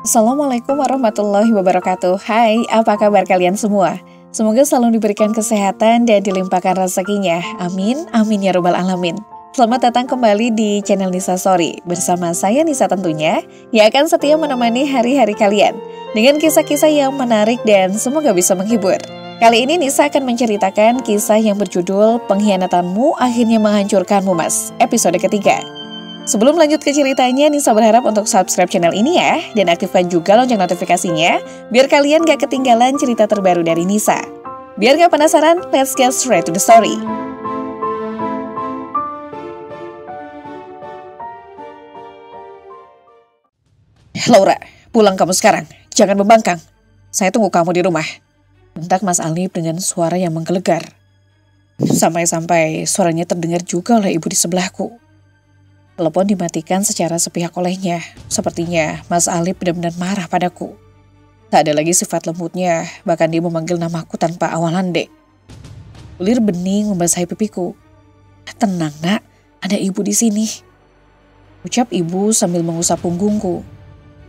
Assalamualaikum warahmatullahi wabarakatuh. Hai, apa kabar kalian semua? Semoga selalu diberikan kesehatan dan dilimpahkan rezekinya. Amin, amin ya robbal alamin. Selamat datang kembali di channel Nisa Story. Bersama saya Nisa tentunya, yang akan setia menemani hari-hari kalian dengan kisah-kisah yang menarik dan semoga bisa menghibur. Kali ini Nisa akan menceritakan kisah yang berjudul Pengkhianatanmu Akhirnya Menghancurkanmu Mas, episode ketiga. Sebelum lanjut ke ceritanya, Nisa berharap untuk subscribe channel ini ya, dan aktifkan juga lonceng notifikasinya, biar kalian gak ketinggalan cerita terbaru dari Nisa. Biar gak penasaran, let's get straight to the story. Laura, pulang kamu sekarang, jangan membangkang. Saya tunggu kamu di rumah. Bentak Mas Alif dengan suara yang menggelegar. Sampai-sampai suaranya terdengar juga oleh ibu di sebelahku. Telepon dimatikan secara sepihak olehnya. Sepertinya Mas Alif benar-benar marah padaku. Tak ada lagi sifat lembutnya, bahkan dia memanggil namaku tanpa awalan dek. Bulir bening membasahi pipiku. Tenang nak, ada ibu di sini. Ucap ibu sambil mengusap punggungku.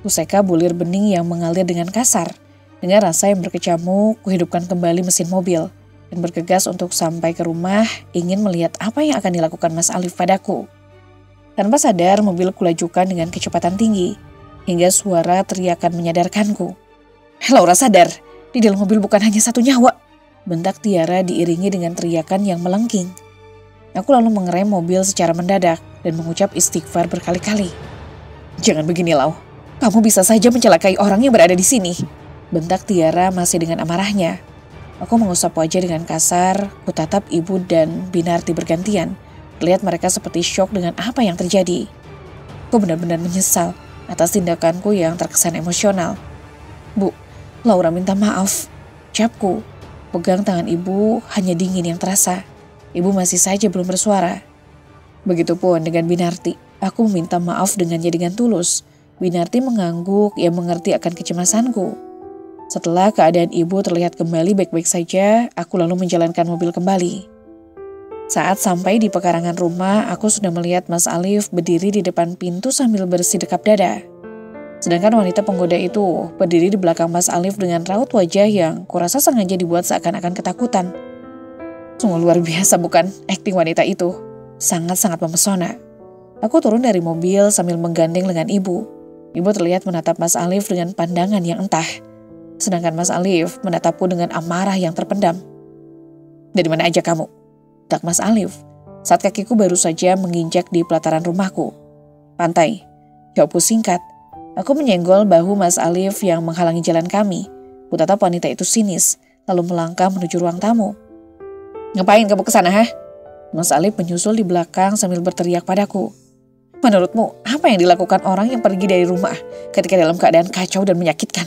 Kuseka bulir bening yang mengalir dengan kasar. Dengan rasa yang berkecamuk, kuhidupkan kembali mesin mobil dan bergegas untuk sampai ke rumah, ingin melihat apa yang akan dilakukan Mas Alif padaku. Tanpa sadar, mobil kulajukan dengan kecepatan tinggi, hingga suara teriakan menyadarkanku. Laura sadar, di dalam mobil bukan hanya satu nyawa. Bentak Tiara diiringi dengan teriakan yang melengking. Aku lalu mengerem mobil secara mendadak dan mengucap istighfar berkali-kali. Jangan begini Lau, kamu bisa saja mencelakai orang yang berada di sini. Bentak Tiara masih dengan amarahnya. Aku mengusap wajah dengan kasar, kutatap ibu dan Binarti bergantian. Lihat mereka seperti syok dengan apa yang terjadi. Aku benar-benar menyesal atas tindakanku yang terkesan emosional. Bu, Laura minta maaf. Ucapku, pegang tangan ibu hanya dingin yang terasa. Ibu masih saja belum bersuara. Begitupun dengan Binarti. Aku meminta maaf dengannya dengan tulus. Binarti mengangguk yang mengerti akan kecemasanku. Setelah keadaan ibu terlihat kembali baik-baik saja, aku lalu menjalankan mobil kembali. Saat sampai di pekarangan rumah, aku sudah melihat Mas Alif berdiri di depan pintu sambil bersidekap dada. Sedangkan wanita penggoda itu berdiri di belakang Mas Alif dengan raut wajah yang kurasa sengaja dibuat seakan-akan ketakutan. Sungguh luar biasa bukan akting wanita itu, sangat-sangat memesona. Aku turun dari mobil sambil menggandeng lengan ibu. Ibu terlihat menatap Mas Alif dengan pandangan yang entah. Sedangkan Mas Alif menatapku dengan amarah yang terpendam. Dari mana aja kamu? Tak Mas Alif, saat kakiku baru saja menginjak di pelataran rumahku. Pantai, jawabku singkat. Aku menyenggol bahu Mas Alif yang menghalangi jalan kami. Kutatap wanita itu sinis, lalu melangkah menuju ruang tamu. Ngapain kamu kesana, ha? Mas Alif menyusul di belakang sambil berteriak padaku. Menurutmu, apa yang dilakukan orang yang pergi dari rumah ketika dalam keadaan kacau dan menyakitkan?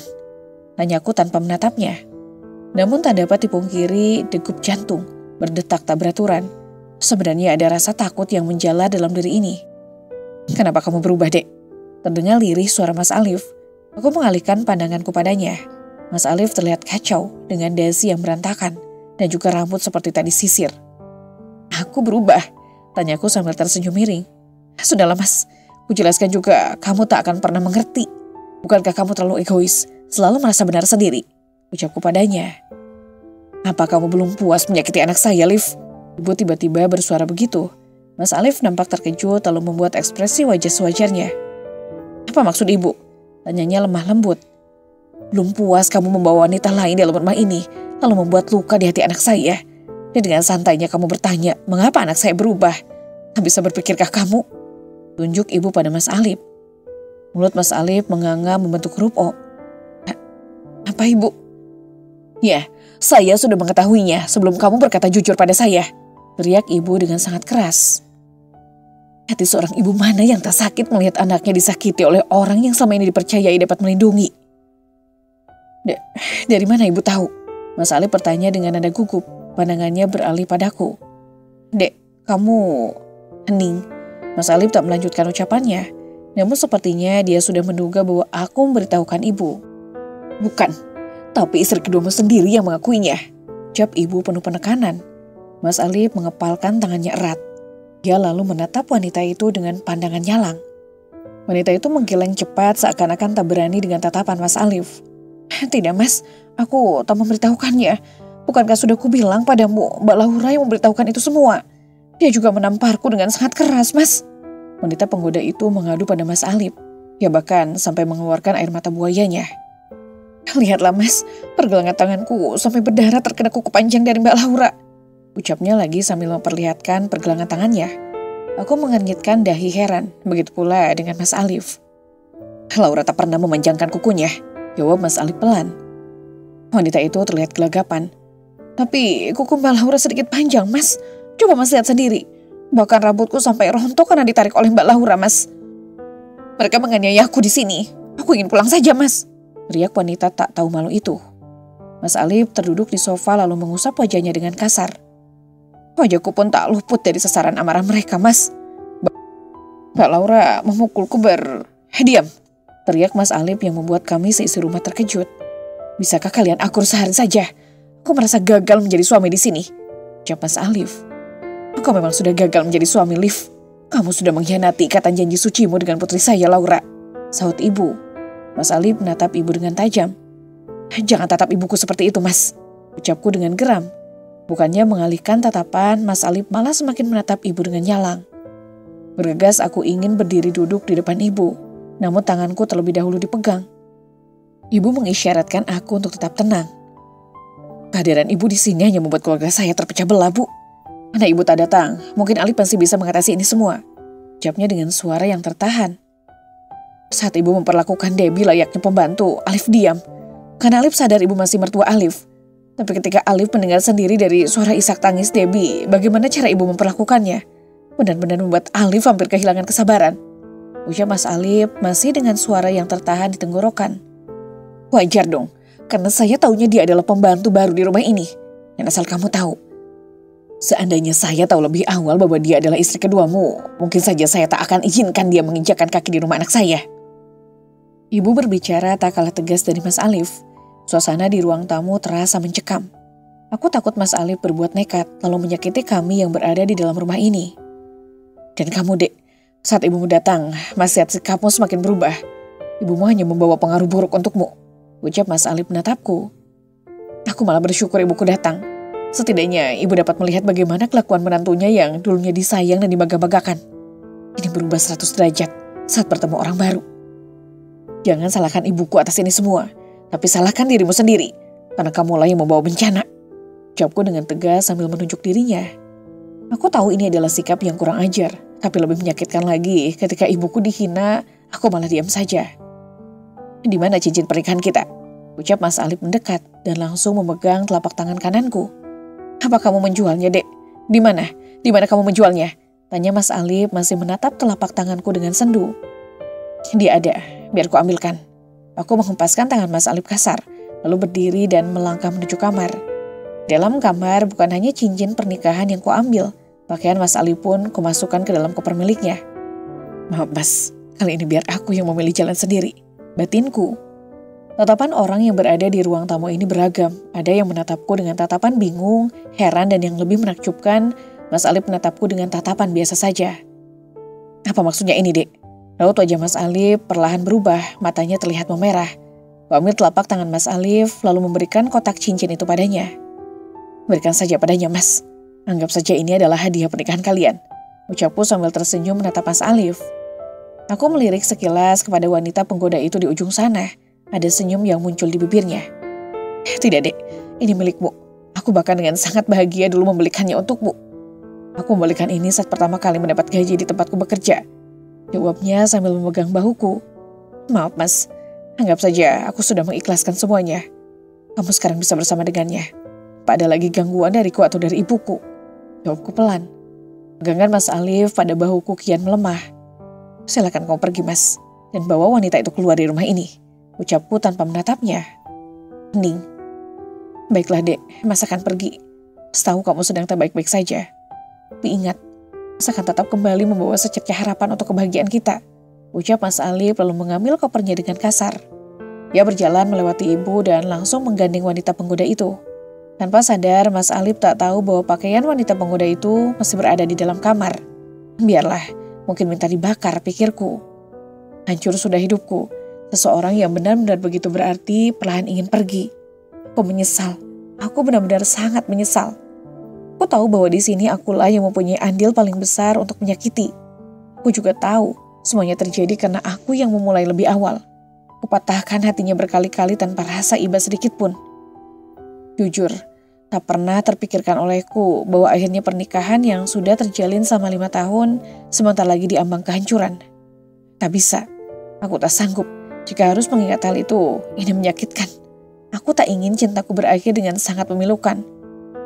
Tanyaku tanpa menatapnya. Namun tak dapat dipungkiri degup jantung berdetak tak beraturan. Sebenarnya ada rasa takut yang menjalar dalam diri ini. Kenapa kamu berubah, dek? Terdengar lirih suara Mas Alif. Aku mengalihkan pandanganku padanya. Mas Alif terlihat kacau dengan dasi yang berantakan dan juga rambut seperti tak disisir. Aku berubah? Tanyaku sambil tersenyum miring. Sudahlah mas, kujelaskan juga kamu tak akan pernah mengerti. Bukankah kamu terlalu egois? Selalu merasa benar sendiri, ucapku padanya. Apa kamu belum puas menyakiti anak saya, Alif? Ibu tiba-tiba bersuara begitu. Mas Alif nampak terkejut lalu membuat ekspresi wajah sewajarnya. Apa maksud ibu? Tanyanya lemah lembut. Belum puas kamu membawa wanita lain dalam rumah ini, lalu membuat luka di hati anak saya. Dan dengan santainya kamu bertanya, mengapa anak saya berubah? Tak bisa berpikirkah kamu? Tunjuk ibu pada Mas Alif. Mulut Mas Alif menganga membentuk huruf O. Apa ibu? Ya, saya sudah mengetahuinya sebelum kamu berkata jujur pada saya. Teriak ibu dengan sangat keras. Hati seorang ibu mana yang tak sakit melihat anaknya disakiti oleh orang yang selama ini dipercayai dapat melindungi? Dari mana ibu tahu? Mas Alif bertanya dengan nada gugup. Pandangannya beralih padaku. Dek, kamu hening. Mas Alif tak melanjutkan ucapannya. Namun sepertinya dia sudah menduga bahwa aku memberitahukan ibu. Bukan, tapi istri keduamu sendiri yang mengakuinya. Ucap ibu penuh penekanan. Mas Alif mengepalkan tangannya erat. Dia lalu menatap wanita itu dengan pandangan nyalang. Wanita itu menggeleng cepat seakan-akan tak berani dengan tatapan Mas Alif. Tidak Mas, aku tak memberitahukannya. Bukankah sudah kubilang padamu Mbak Laura yang memberitahukan itu semua? Dia juga menamparku dengan sangat keras Mas. Wanita penggoda itu mengadu pada Mas Alif. Ya bahkan sampai mengeluarkan air mata buayanya. Lihatlah Mas, pergelangan tanganku sampai berdarah terkena kuku panjang dari Mbak Laura. Ucapnya lagi sambil memperlihatkan pergelangan tangannya. Aku mengernyitkan dahi heran, begitu pula dengan Mas Alif. Laura tak pernah memanjangkan kukunya, jawab Mas Alif pelan. Wanita itu terlihat gelagapan. Tapi kuku Mbak Laura sedikit panjang Mas, coba Mas lihat sendiri. Bahkan rambutku sampai rontok karena ditarik oleh Mbak Laura Mas. Mereka menganiaya aku di sini, aku ingin pulang saja Mas. Teriak wanita tak tahu malu itu. Mas Alif terduduk di sofa lalu mengusap wajahnya dengan kasar. Wajahku pun tak luput dari sasaran amarah mereka, Mas. Mbak Laura memukulku Diam! Teriak Mas Alif yang membuat kami seisi rumah terkejut. Bisakah kalian akur sehari saja? Aku merasa gagal menjadi suami di sini. Ucap Mas Alif. Kau memang sudah gagal menjadi suami, Liv. Kamu sudah mengkhianati ikatan janji sucimu dengan putri saya, Laura. Sahut ibu. Mas Alif menatap ibu dengan tajam. Jangan tatap ibuku seperti itu, Mas. Ucapku dengan geram. Bukannya mengalihkan tatapan, Mas Alif malah semakin menatap ibu dengan nyalang. Bergegas aku ingin berdiri duduk di depan ibu, namun tanganku terlebih dahulu dipegang. Ibu mengisyaratkan aku untuk tetap tenang. Kehadiran ibu di sini hanya membuat keluarga saya terpecah belah, Bu. Karena ibu tak datang, mungkin Alif pasti bisa mengatasi ini semua. Ucapnya dengan suara yang tertahan. Saat ibu memperlakukan Debbie layaknya pembantu, Alif diam. Karena Alif sadar ibu masih mertua Alif. Tapi ketika Alif mendengar sendiri dari suara isak tangis Debbie, bagaimana cara ibu memperlakukannya? Benar-benar membuat Alif hampir kehilangan kesabaran. Ucap Mas Alif masih dengan suara yang tertahan di tenggorokan. Wajar dong, karena saya taunya dia adalah pembantu baru di rumah ini. Dan asal kamu tahu, seandainya saya tahu lebih awal bahwa dia adalah istri keduamu, mungkin saja saya tak akan izinkan dia menginjakkan kaki di rumah anak saya. Ibu berbicara tak kalah tegas dari Mas Alif. Suasana di ruang tamu terasa mencekam. Aku takut Mas Alif berbuat nekat lalu menyakiti kami yang berada di dalam rumah ini. Dan kamu, Dek, saat ibumu datang, Mas lihat sikapmu semakin berubah. Ibumu hanya membawa pengaruh buruk untukmu. Ucap Mas Alif menatapku. Aku malah bersyukur ibuku datang. Setidaknya ibu dapat melihat bagaimana kelakuan menantunya yang dulunya disayang dan dibangga-banggakan. Ini berubah 100 derajat saat bertemu orang baru. Jangan salahkan ibuku atas ini semua, tapi salahkan dirimu sendiri, karena kamulah yang membawa bencana. Ucapku dengan tegas sambil menunjuk dirinya. Aku tahu ini adalah sikap yang kurang ajar, tapi lebih menyakitkan lagi ketika ibuku dihina, aku malah diam saja. Di mana cincin pernikahan kita? Ucap Mas Alif mendekat dan langsung memegang telapak tangan kananku. Apa kamu menjualnya, Dek? Di mana? Di mana kamu menjualnya? Tanya Mas Alif masih menatap telapak tanganku dengan sendu. Dia ada, biar ku ambilkan. Aku menghempaskan tangan Mas Alif kasar, lalu berdiri dan melangkah menuju kamar. Dalam kamar bukan hanya cincin pernikahan yang kuambil, pakaian Mas Alif pun kumasukkan ke dalam koper miliknya. Maaf Mas, kali ini biar aku yang memilih jalan sendiri, batinku. Tatapan orang yang berada di ruang tamu ini beragam. Ada yang menatapku dengan tatapan bingung, heran, dan yang lebih menakjubkan, Mas Alif menatapku dengan tatapan biasa saja. Apa maksudnya ini, Dek? Raut wajah Mas Alif perlahan berubah, matanya terlihat memerah. Kuambil telapak tangan Mas Alif, lalu memberikan kotak cincin itu padanya. Berikan saja padanya, Mas. Anggap saja ini adalah hadiah pernikahan kalian. Ucapku sambil tersenyum menatap Mas Alif. Aku melirik sekilas kepada wanita penggoda itu di ujung sana. Ada senyum yang muncul di bibirnya. Tidak, Dek. Ini milikmu. Aku bahkan dengan sangat bahagia dulu membelikannya untukmu. Aku membelikan ini saat pertama kali mendapat gaji di tempatku bekerja. Jawabnya sambil memegang bahuku. Maaf Mas, anggap saja aku sudah mengikhlaskan semuanya. Kamu sekarang bisa bersama dengannya. Tak ada lagi gangguan dariku atau dari ibuku. Jawabku pelan. Pegangan Mas Alif pada bahuku kian melemah. Silakan kamu pergi Mas, dan bawa wanita itu keluar dari rumah ini. Ucapku tanpa menatapnya. Hening. Baiklah Dek, Mas akan pergi. Setahu kamu sedang tak baik-baik saja. Tapi ingat, Mas akan tetap kembali membawa secercah harapan untuk kebahagiaan kita. Ucap Mas Alif lalu mengambil kopernya dengan kasar. Dia berjalan melewati ibu dan langsung menggandeng wanita penggoda itu. Tanpa sadar, Mas Alif tak tahu bahwa pakaian wanita penggoda itu masih berada di dalam kamar. Biarlah, mungkin minta dibakar, pikirku. Hancur sudah hidupku. Seseorang yang benar-benar begitu berarti perlahan ingin pergi. Aku menyesal. Aku benar-benar sangat menyesal. Aku tahu bahwa di sini akulah yang mempunyai andil paling besar untuk menyakiti. Aku juga tahu semuanya terjadi karena aku yang memulai lebih awal. Kupatahkan hatinya berkali-kali tanpa rasa iba sedikit pun. Jujur, tak pernah terpikirkan olehku bahwa akhirnya pernikahan yang sudah terjalin selama 5 tahun sebentar lagi diambang kehancuran. Tak bisa, aku tak sanggup jika harus mengingat hal itu. Ini menyakitkan. Aku tak ingin cintaku berakhir dengan sangat memilukan.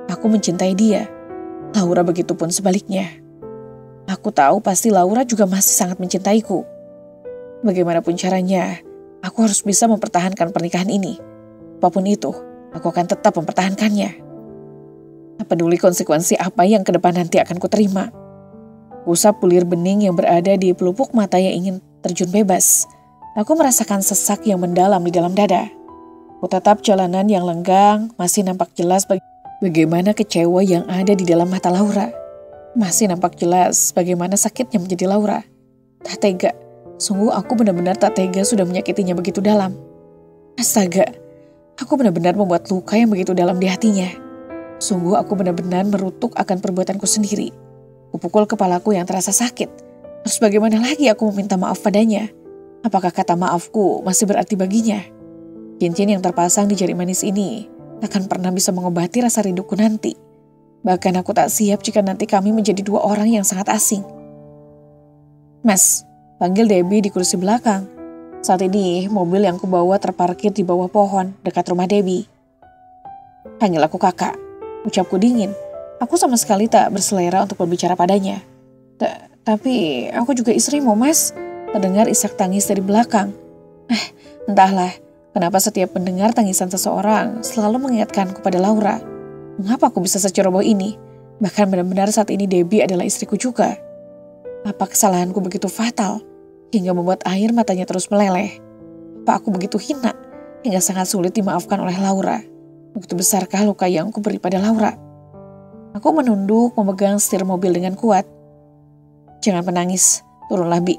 Aku mencintai dia. Laura begitu pun sebaliknya. Aku tahu pasti Laura juga masih sangat mencintaiku. Bagaimanapun caranya, aku harus bisa mempertahankan pernikahan ini. Apapun itu, aku akan tetap mempertahankannya. Tak peduli konsekuensi apa yang ke depan nanti akan kuterima. Usap bulir bening yang berada di pelupuk mata yang ingin terjun bebas. Aku merasakan sesak yang mendalam di dalam dada. Kutatap jalanan yang lenggang, masih nampak jelas bagaimana kecewa yang ada di dalam mata Laura. Masih nampak jelas bagaimana sakitnya menjadi Laura. Tak tega, sungguh aku benar-benar tak tega sudah menyakitinya begitu dalam. Astaga, aku benar-benar membuat luka yang begitu dalam di hatinya. Sungguh aku benar-benar merutuk akan perbuatanku sendiri. Kupukul kepalaku yang terasa sakit. Terus bagaimana lagi aku meminta maaf padanya? Apakah kata maafku masih berarti baginya? Cincin yang terpasang di jari manis ini takkan pernah bisa mengobati rasa rinduku nanti. Bahkan aku tak siap jika nanti kami menjadi 2 orang yang sangat asing. Mas, panggil Debbie di kursi belakang. Saat ini mobil yang kubawa terparkir di bawah pohon dekat rumah Debbie. Panggil aku kakak, ucapku dingin. Aku sama sekali tak berselera untuk berbicara padanya. Tapi aku juga istrimu, Mas. Terdengar isak tangis dari belakang. Entahlah, kenapa setiap mendengar tangisan seseorang selalu mengingatkanku pada Laura. Mengapa aku bisa seceroboh ini? Bahkan benar-benar saat ini Debbie adalah istriku juga. Apa kesalahanku begitu fatal hingga membuat air matanya terus meleleh? Apa aku begitu hina hingga sangat sulit dimaafkan oleh Laura? Begitu besarkah luka yang kuberi pada Laura? Aku menunduk memegang setir mobil dengan kuat. Jangan menangis, turunlah Bi.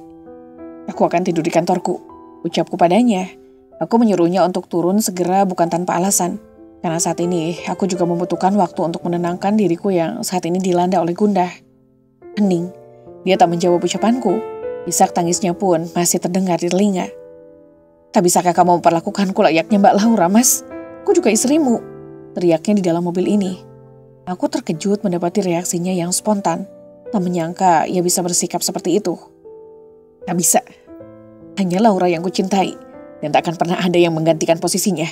Aku akan tidur di kantorku, ucapku padanya. Aku menyuruhnya untuk turun segera bukan tanpa alasan. Karena saat ini aku juga membutuhkan waktu untuk menenangkan diriku yang saat ini dilanda oleh gundah. Hening, dia tak menjawab ucapanku. Isak tangisnya pun masih terdengar di telinga. Tak bisakah kamu memperlakukanku layaknya Mbak Laura, Mas? Aku juga istrimu, teriaknya di dalam mobil ini. Aku terkejut mendapati reaksinya yang spontan. Tak menyangka ia bisa bersikap seperti itu. Tak bisa. Hanya Laura yang kucintai dan tak akan pernah ada yang menggantikan posisinya.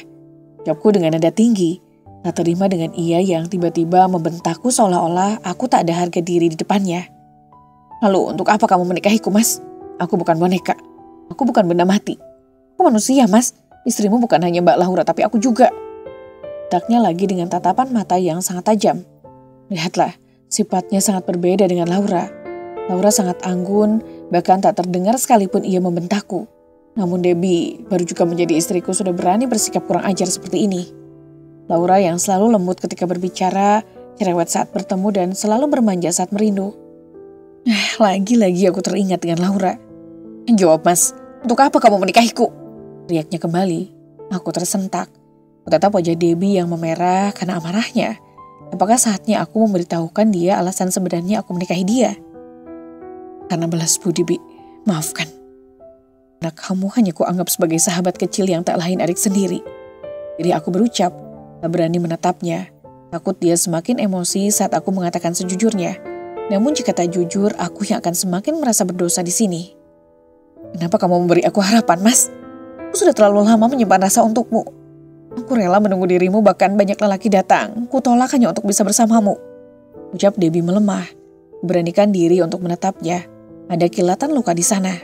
Jawabku dengan nada tinggi, tak terima dengan ia yang tiba-tiba membentakku seolah-olah aku tak ada harga diri di depannya. Lalu untuk apa kamu menikahiku, Mas? Aku bukan boneka. Aku bukan benda mati. Aku manusia, Mas. Istrimu bukan hanya Mbak Laura tapi aku juga. Taknya lagi dengan tatapan mata yang sangat tajam. Lihatlah, sifatnya sangat berbeda dengan Laura. Laura sangat anggun, bahkan tak terdengar sekalipun ia membentakku. Namun Debbie baru juga menjadi istriku sudah berani bersikap kurang ajar seperti ini. Laura yang selalu lembut ketika berbicara, cerewet saat bertemu dan selalu bermanja saat merindu. Lagi-lagi aku teringat dengan Laura. Jawab, Mas, untuk apa kamu menikahiku? Teriaknya kembali. Aku tersentak. Kutatap wajah Debbie yang memerah karena amarahnya. Apakah saatnya aku memberitahukan dia alasan sebenarnya aku menikahi dia? Karena balas budi, Bi. Maafkan. Karena kamu hanya kuanggap sebagai sahabat kecil yang tak lain adik sendiri. Jadi aku berucap, tak berani menatapnya. Takut dia semakin emosi saat aku mengatakan sejujurnya. Namun jika tak jujur, aku yang akan semakin merasa berdosa di sini. Kenapa kamu memberi aku harapan, Mas? Aku sudah terlalu lama menyimpan rasa untukmu. Aku rela menunggu dirimu bahkan banyak lelaki datang. Kutolak hanya untuk bisa bersamamu. Ucap Debbie melemah. Beranikan diri untuk menatapnya. Ada kilatan luka di sana.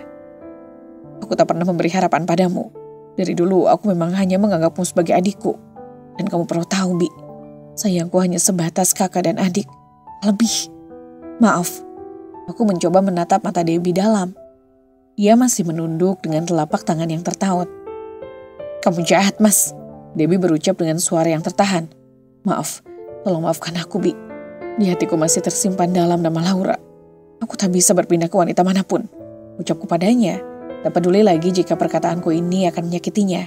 Aku tak pernah memberi harapan padamu. Dari dulu aku memang hanya menganggapmu sebagai adikku. Dan kamu perlu tahu, Bi. Sayangku hanya sebatas kakak dan adik. Lebih. Maaf. Aku mencoba menatap mata Debbie dalam. Ia masih menunduk dengan telapak tangan yang tertaut. Kamu jahat, Mas. Debbie berucap dengan suara yang tertahan. Maaf. Tolong maafkan aku, Bi. Di hatiku masih tersimpan dalam nama Laura. Aku tak bisa berpindah ke wanita manapun. Ucapku padanya. Tak peduli lagi jika perkataanku ini akan menyakitinya.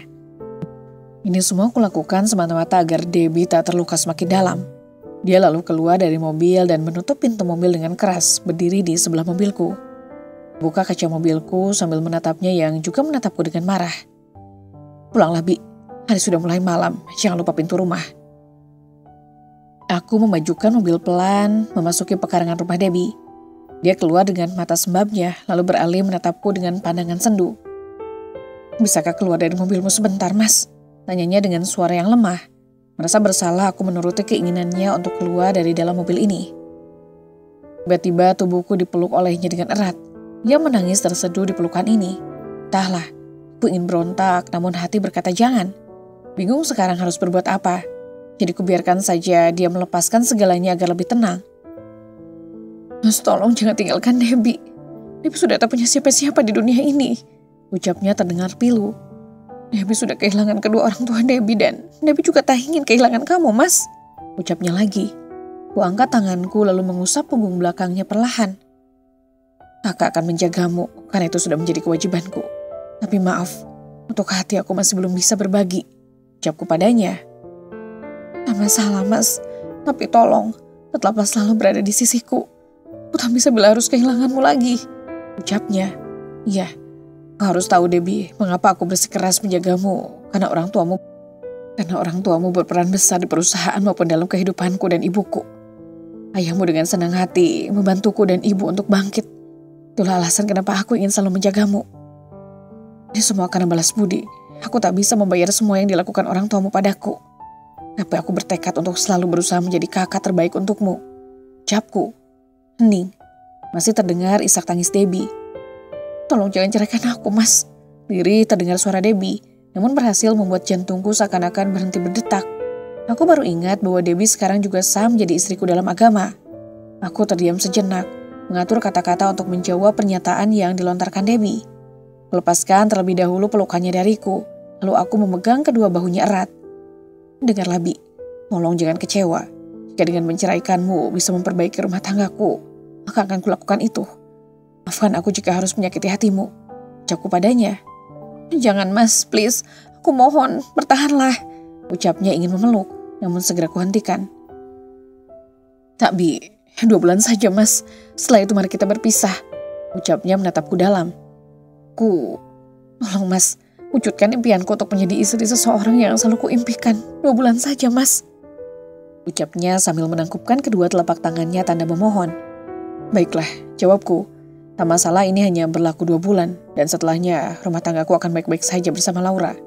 Ini semua aku lakukan semata-mata agar Debbie tak terluka semakin dalam. Dia lalu keluar dari mobil dan menutup pintu mobil dengan keras, berdiri di sebelah mobilku. Buka kaca mobilku sambil menatapnya yang juga menatapku dengan marah. Pulanglah, Bi. Hari sudah mulai malam, jangan lupa pintu rumah. Aku memajukan mobil pelan, memasuki pekarangan rumah Debbie. Dia keluar dengan mata sembabnya, lalu beralih menatapku dengan pandangan sendu. Bisakah keluar dari mobilmu sebentar, Mas? Tanyanya dengan suara yang lemah. Merasa bersalah aku menuruti keinginannya untuk keluar dari dalam mobil ini. Tiba-tiba tubuhku dipeluk olehnya dengan erat. Dia menangis terseduh di pelukan ini. Entahlah, aku ingin berontak, namun hati berkata jangan. Bingung sekarang harus berbuat apa. Jadi kubiarkan saja dia melepaskan segalanya agar lebih tenang. Mas, tolong jangan tinggalkan Debbie. Debbie sudah tak punya siapa-siapa di dunia ini. Ucapnya terdengar pilu. Debbie sudah kehilangan kedua orang tua Debbie dan Debbie juga tak ingin kehilangan kamu, Mas. Ucapnya lagi. Kuangkat tanganku lalu mengusap punggung belakangnya perlahan. Kakak akan menjagamu karena itu sudah menjadi kewajibanku. Tapi maaf, untuk hati aku masih belum bisa berbagi. Ucapku padanya. Tak masalah, Mas. Tapi tolong, tetaplah selalu berada di sisiku. Aku tak bisa bila harus kehilanganmu lagi. Ucapnya. Iya, kau harus tahu, Debbie, mengapa aku bersikeras menjagamu. Karena orang tuamu berperan besar di perusahaan maupun dalam kehidupanku dan ibuku. Ayahmu dengan senang hati membantuku dan ibu untuk bangkit. Itulah alasan kenapa aku ingin selalu menjagamu. Ini semua karena balas budi. Aku tak bisa membayar semua yang dilakukan orang tuamu padaku. Tapi aku bertekad untuk selalu berusaha menjadi kakak terbaik untukmu. Ucapku. Hening. Masih terdengar isak tangis Debbie. Tolong jangan ceraikan aku, Mas. Lirih terdengar suara Debbie, namun berhasil membuat jantungku seakan-akan berhenti berdetak. Aku baru ingat bahwa Debbie sekarang juga sah menjadi istriku dalam agama. Aku terdiam sejenak, mengatur kata-kata untuk menjawab pernyataan yang dilontarkan Debbie. Melepaskan terlebih dahulu pelukannya dariku, lalu aku memegang kedua bahunya erat. Dengarlah, Bi, tolong jangan kecewa. Jika dengan menceraikanmu bisa memperbaiki rumah tanggaku, maka akan kulakukan itu. Maafkan aku jika harus menyakiti hatimu. Ucapku padanya. Jangan, Mas, please. Aku mohon, bertahanlah. Ucapnya ingin memeluk, namun segera kuhentikan. Tak, Bi, 2 bulan saja, Mas. Setelah itu mari kita berpisah. Ucapnya menatapku dalam. Tolong, Mas, wujudkan impianku untuk menjadi istri seseorang yang selalu kuimpikan. 2 bulan saja, Mas. Ucapnya sambil menangkupkan kedua telapak tangannya tanda memohon. Baiklah, jawabku. Tak masalah, ini hanya berlaku 2 bulan. Dan setelahnya rumah tanggaku akan baik-baik saja bersama Laura.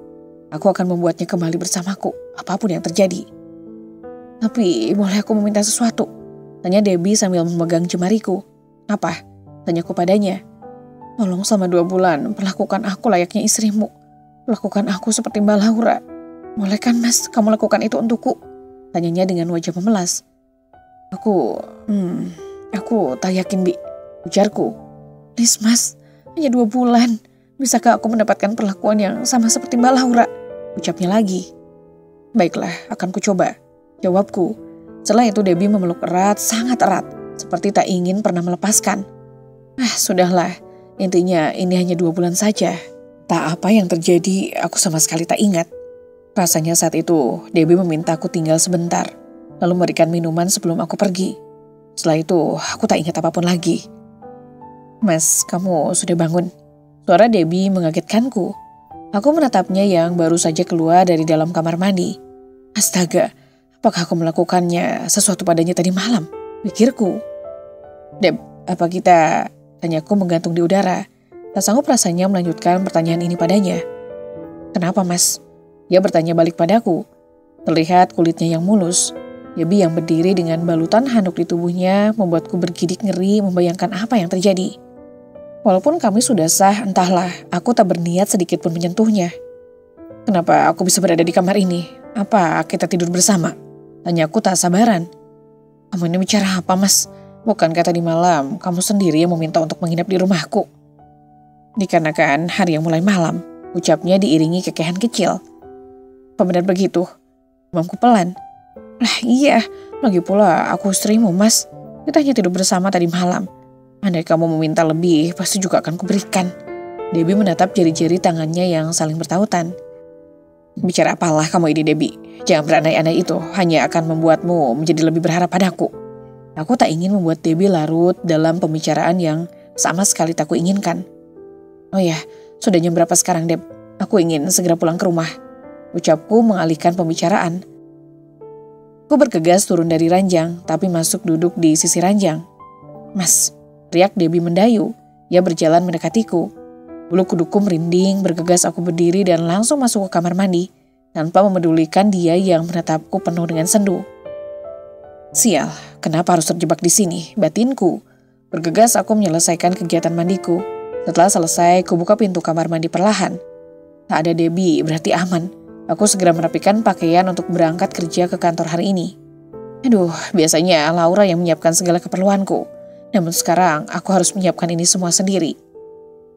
Aku akan membuatnya kembali bersamaku, apapun yang terjadi. Tapi boleh aku meminta sesuatu? Tanya Debbie sambil memegang jemariku. Apa? Tanyaku padanya. Tolong selama 2 bulan, perlakukan aku layaknya istrimu. Perlakukan aku seperti Mbak Laura. Boleh kan, Mas, kamu lakukan itu untukku? Tanyanya dengan wajah memelas. Aku tak yakin, Bi. Ujarku. Please, Mas, hanya 2 bulan. Bisakah aku mendapatkan perlakuan yang sama seperti Mbak Laura? Ucapnya lagi. Baiklah, akan kucoba. Jawabku. Setelah itu Debbie memeluk erat, sangat erat. Seperti tak ingin pernah melepaskan. Sudahlah. Intinya ini hanya 2 bulan saja. Tak apa yang terjadi, aku sama sekali tak ingat. Rasanya saat itu, Debbie meminta aku tinggal sebentar, lalu memberikan minuman sebelum aku pergi. Setelah itu, aku tak ingat apapun lagi. Mas, kamu sudah bangun? Suara Debbie mengagetkanku. Aku menatapnya yang baru saja keluar dari dalam kamar mandi. Astaga, apakah aku melakukannya sesuatu padanya tadi malam? Pikirku. Deb, apa kita... Tanyaku menggantung di udara. Tak sanggup rasanya melanjutkan pertanyaan ini padanya. Kenapa, Mas? Dia bertanya balik padaku. Terlihat kulitnya yang mulus. Debbie yang berdiri dengan balutan handuk di tubuhnya membuatku bergidik ngeri membayangkan apa yang terjadi. Walaupun kami sudah sah, entahlah, aku tak berniat sedikit pun menyentuhnya. Kenapa aku bisa berada di kamar ini? Apa kita tidur bersama? Tanyaku tak sabaran. Kamu ini bicara apa, Mas? Bukankah tadi malam kamu sendiri yang meminta untuk menginap di rumahku? Dikarenakan hari yang mulai malam, ucapnya diiringi kekehan kecil. Apa benar begitu? Demamku pelan. Lah iya, lagi pula aku istrimu, Mas. Kita hanya tidur bersama tadi malam. Andai kamu meminta lebih, pasti juga akan kuberikan. Debbie menatap jari-jari tangannya yang saling bertautan. Bicara apalah kamu ini Debbie. Jangan berandai-andai, itu hanya akan membuatmu menjadi lebih berharap padaku. Aku tak ingin membuat Debbie larut dalam pembicaraan yang sama sekali tak kuinginkan. Oh ya, sudah jam berapa sekarang Deb? Aku ingin segera pulang ke rumah. Ucapku mengalihkan pembicaraan. Aku bergegas turun dari ranjang, tapi masuk duduk di sisi ranjang. Mas, teriak Debbie mendayu. Ia berjalan mendekatiku. Bulu kuduku merinding, bergegas aku berdiri dan langsung masuk ke kamar mandi, tanpa memedulikan dia yang menatapku penuh dengan sendu. Sial, kenapa harus terjebak di sini, batinku. Bergegas aku menyelesaikan kegiatan mandiku. Setelah selesai, kubuka pintu kamar mandi perlahan. Tak ada Debbie, berarti aman. Aku segera merapikan pakaian untuk berangkat kerja ke kantor hari ini. Aduh, biasanya Laura yang menyiapkan segala keperluanku. Namun sekarang aku harus menyiapkan ini semua sendiri.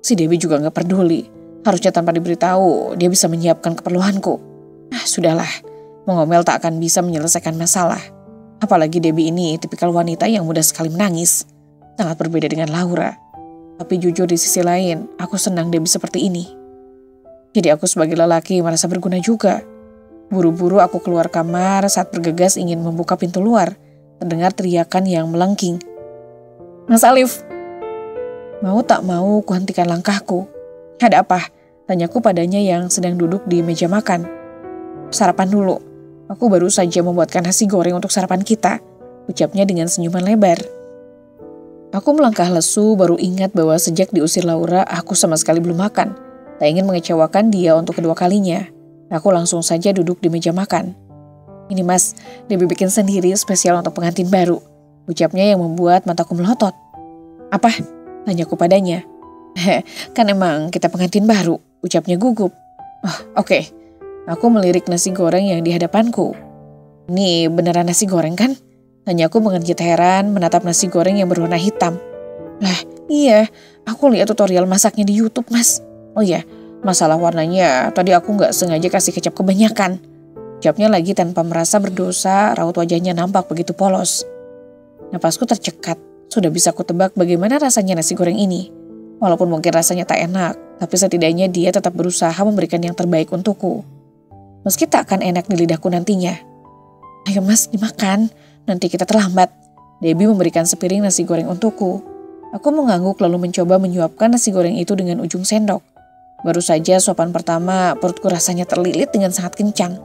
Si Debbie juga gak peduli. Harusnya tanpa diberitahu, dia bisa menyiapkan keperluanku. Sudahlah, mengomel tak akan bisa menyelesaikan masalah. Apalagi Debbie ini tipikal wanita yang mudah sekali menangis. Sangat berbeda dengan Laura. Tapi jujur di sisi lain, aku senang Debbie seperti ini. Jadi aku sebagai lelaki merasa berguna juga. Buru-buru aku keluar kamar saat bergegas ingin membuka pintu luar. Terdengar teriakan yang melengking. Mas Alif! Mau tak mau kuhentikan langkahku. Ada apa? Tanyaku padanya yang sedang duduk di meja makan. Sarapan dulu. Aku baru saja membuatkan nasi goreng untuk sarapan kita. Ucapnya dengan senyuman lebar. Aku melangkah lesu baru ingat bahwa sejak diusir Laura aku sama sekali belum makan. Tak ingin mengecewakan dia untuk kedua kalinya. Aku langsung saja duduk di meja makan. Ini mas, Debbie bikin sendiri spesial untuk pengantin baru. Ucapnya yang membuat mataku melotot. Apa? Tanyaku padanya. Kan emang kita pengantin baru, ucapnya gugup. Oke. Aku melirik nasi goreng yang di hadapanku. Ini beneran nasi goreng kan? Tanyaku mengerjit heran menatap nasi goreng yang berwarna hitam. Lah, iya, aku lihat tutorial masaknya di YouTube, Mas. Oh iya, masalah warnanya tadi aku nggak sengaja kasih kecap kebanyakan. Ucapnya lagi tanpa merasa berdosa, raut wajahnya nampak begitu polos. Napasku tercekat. Sudah bisa aku tebak bagaimana rasanya nasi goreng ini. Walaupun mungkin rasanya tak enak, tapi setidaknya dia tetap berusaha memberikan yang terbaik untukku. Meski tak akan enak di lidahku nantinya. Ayo mas, dimakan. Nanti kita terlambat. Debbie memberikan sepiring nasi goreng untukku. Aku mengangguk lalu mencoba menyuapkan nasi goreng itu dengan ujung sendok. Baru saja suapan pertama, perutku rasanya terlilit dengan sangat kencang.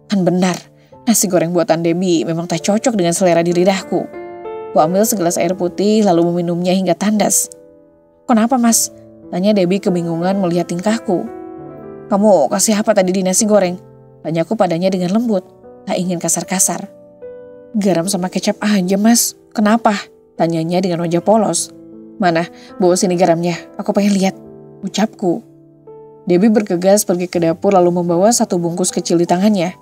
Kan benar, nasi goreng buatan Debbie memang tak cocok dengan selera di lidahku. Aku ambil segelas air putih lalu meminumnya hingga tandas. Kenapa mas? Tanya Debbie kebingungan melihat tingkahku. Kamu kasih apa tadi di nasi goreng? Tanyaku padanya dengan lembut, tak ingin kasar-kasar. Garam sama kecap aja mas. Kenapa? Tanyanya dengan wajah polos. Mana? Bawa sini garamnya, aku pengen lihat. Ucapku. Debbie bergegas pergi ke dapur lalu membawa satu bungkus kecil di tangannya.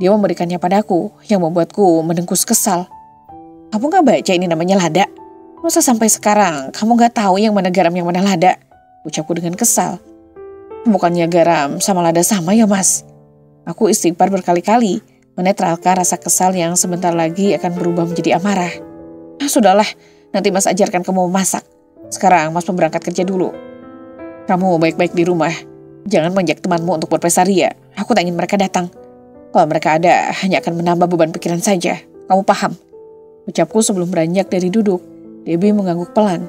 Dia memberikannya padaku yang membuatku mendengkus kesal. Kamu gak baca ini namanya lada? Masa sampai sekarang kamu gak tahu yang mana garam yang mana lada? Ucapku dengan kesal. Bukannya garam sama lada sama ya mas? Aku istighfar berkali-kali, menetralkan rasa kesal yang sebentar lagi akan berubah menjadi amarah. Sudahlah, nanti mas ajarkan kamu memasak. Sekarang mas mau berangkat kerja dulu. Kamu baik-baik di rumah. Jangan mengajak temanmu untuk berpesta ria. Aku tak ingin mereka datang. Kalau mereka ada, hanya akan menambah beban pikiran saja. Kamu paham? Ucapku sebelum beranjak dari duduk. Debbie mengangguk pelan.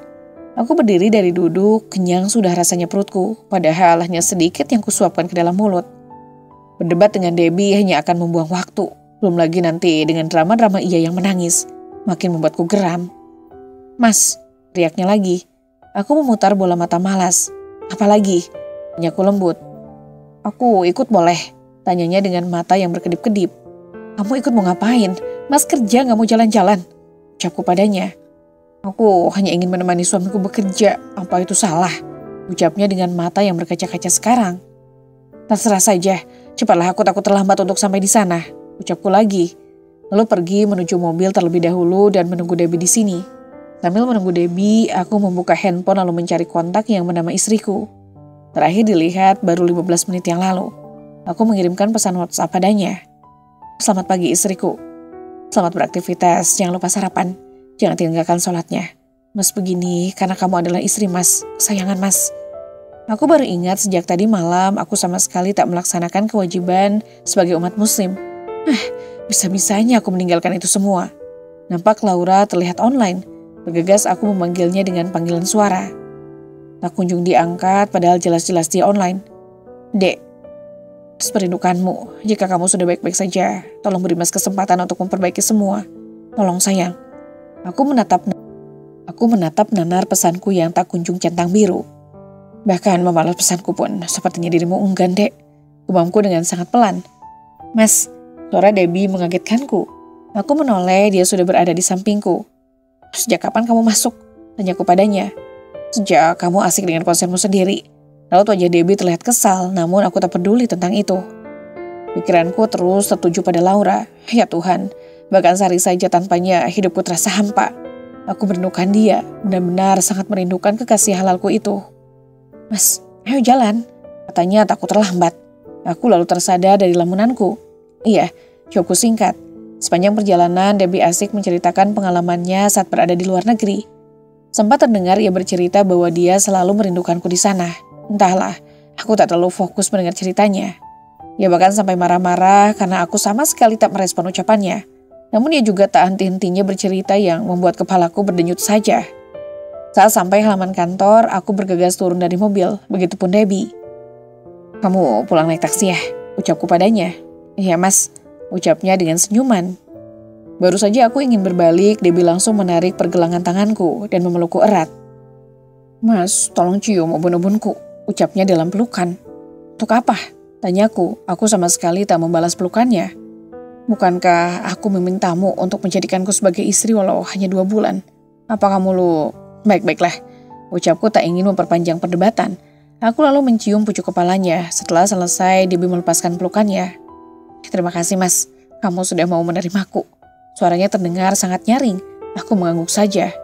Aku berdiri dari duduk, kenyang sudah rasanya perutku, padahal hanya sedikit yang kusuapkan ke dalam mulut. Berdebat dengan Debbie hanya akan membuang waktu. Belum lagi nanti dengan drama-drama ia yang menangis. Makin membuatku geram. Mas, teriaknya lagi. Aku memutar bola mata malas. Apalagi? Tanyaku lembut. Aku ikut boleh? Tanyanya dengan mata yang berkedip-kedip. Kamu ikut mau ngapain? Mas kerja gak mau jalan-jalan? Ucapku padanya. Aku hanya ingin menemani suamiku bekerja. Apa itu salah? Ucapnya dengan mata yang berkaca-kaca sekarang. Terserah saja. Cepatlah, aku takut terlambat untuk sampai di sana. Ucapku lagi. Lalu pergi menuju mobil terlebih dahulu dan menunggu Debbie di sini. Sambil menunggu Debbie, aku membuka handphone lalu mencari kontak yang bernama istriku. Terakhir dilihat baru 15 menit yang lalu. Aku mengirimkan pesan WhatsApp padanya. Selamat pagi istriku. Selamat beraktivitas, jangan lupa sarapan. Jangan tinggalkan sholatnya. Mas begini karena kamu adalah istri mas, kesayangan mas. Aku baru ingat sejak tadi malam aku sama sekali tak melaksanakan kewajiban sebagai umat muslim. Bisa-bisanya aku meninggalkan itu semua. Nampak Laura terlihat online. Bergegas aku memanggilnya dengan panggilan suara. Tak kunjung diangkat padahal jelas-jelas dia online. Dek, merindukanmu. Jika kamu sudah baik-baik saja, tolong beri Mas kesempatan untuk memperbaiki semua. Tolong sayang. Aku menatap nanar pesanku yang tak kunjung centang biru. Bahkan membalas pesanku pun, sepertinya dirimu enggan, Dek. Gumamku dengan sangat pelan. Mas, suara Debbie mengagetkanku. Aku menoleh, dia sudah berada di sampingku. Sejak kapan kamu masuk? Tanyaku padanya. Sejak kamu asik dengan konsermu sendiri. Lalu wajah Debbie terlihat kesal, namun aku tak peduli tentang itu. Pikiranku terus tertuju pada Laura. Ya Tuhan, bahkan sehari saja tanpanya hidupku terasa hampa. Aku merindukan dia, benar-benar sangat merindukan kekasih halalku itu. Mas, ayo jalan, katanya takut terlambat. Aku lalu tersadar dari lamunanku. Iya, jawabku singkat. Sepanjang perjalanan, Debbie asik menceritakan pengalamannya saat berada di luar negeri. Sempat terdengar ia bercerita bahwa dia selalu merindukanku di sana. Entahlah, aku tak terlalu fokus mendengar ceritanya. Ia bahkan sampai marah-marah karena aku sama sekali tak merespon ucapannya. Namun ia juga tak henti-hentinya bercerita yang membuat kepalaku berdenyut saja. Saat sampai halaman kantor, aku bergegas turun dari mobil, begitupun Debbie. Kamu pulang naik taksi ya? Ucapku padanya. Iya mas, ucapnya dengan senyuman. Baru saja aku ingin berbalik, Debbie langsung menarik pergelangan tanganku dan memelukku erat. Mas, tolong cium ubun-ubunku, ucapnya dalam pelukan. Untuk apa? Tanyaku, aku sama sekali tak membalas pelukannya. Bukankah aku memintamu untuk menjadikanku sebagai istri walau hanya 2 bulan? Apa kamu Baik-baiklah, ucapku tak ingin memperpanjang perdebatan. Aku lalu mencium pucuk kepalanya. Setelah selesai, Debbie melepaskan pelukannya. Terima kasih mas, kamu sudah mau menerimaku. Suaranya terdengar sangat nyaring. Aku mengangguk saja.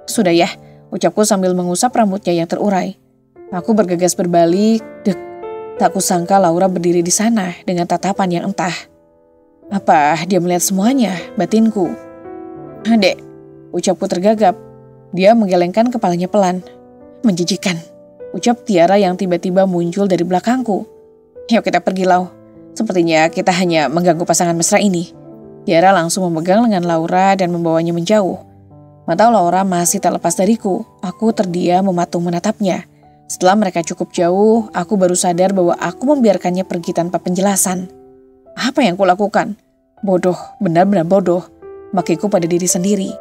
Sudah ya, ucapku sambil mengusap rambutnya yang terurai. Aku bergegas berbalik. Tak kusangka Laura berdiri di sana dengan tatapan yang entah. Apa dia melihat semuanya, batinku? Dek, ucapku tergagap. Dia menggelengkan kepalanya pelan. Menjijikan, ucap Tiara yang tiba-tiba muncul dari belakangku. Yuk kita pergi Lau. Sepertinya kita hanya mengganggu pasangan mesra ini. Tiara langsung memegang lengan Laura dan membawanya menjauh. Mata Laura masih tak lepas dariku. Aku terdiam mematung menatapnya. Setelah mereka cukup jauh, aku baru sadar bahwa aku membiarkannya pergi tanpa penjelasan. Apa yang kulakukan? Bodoh, benar-benar bodoh. Makiku pada diri sendiri.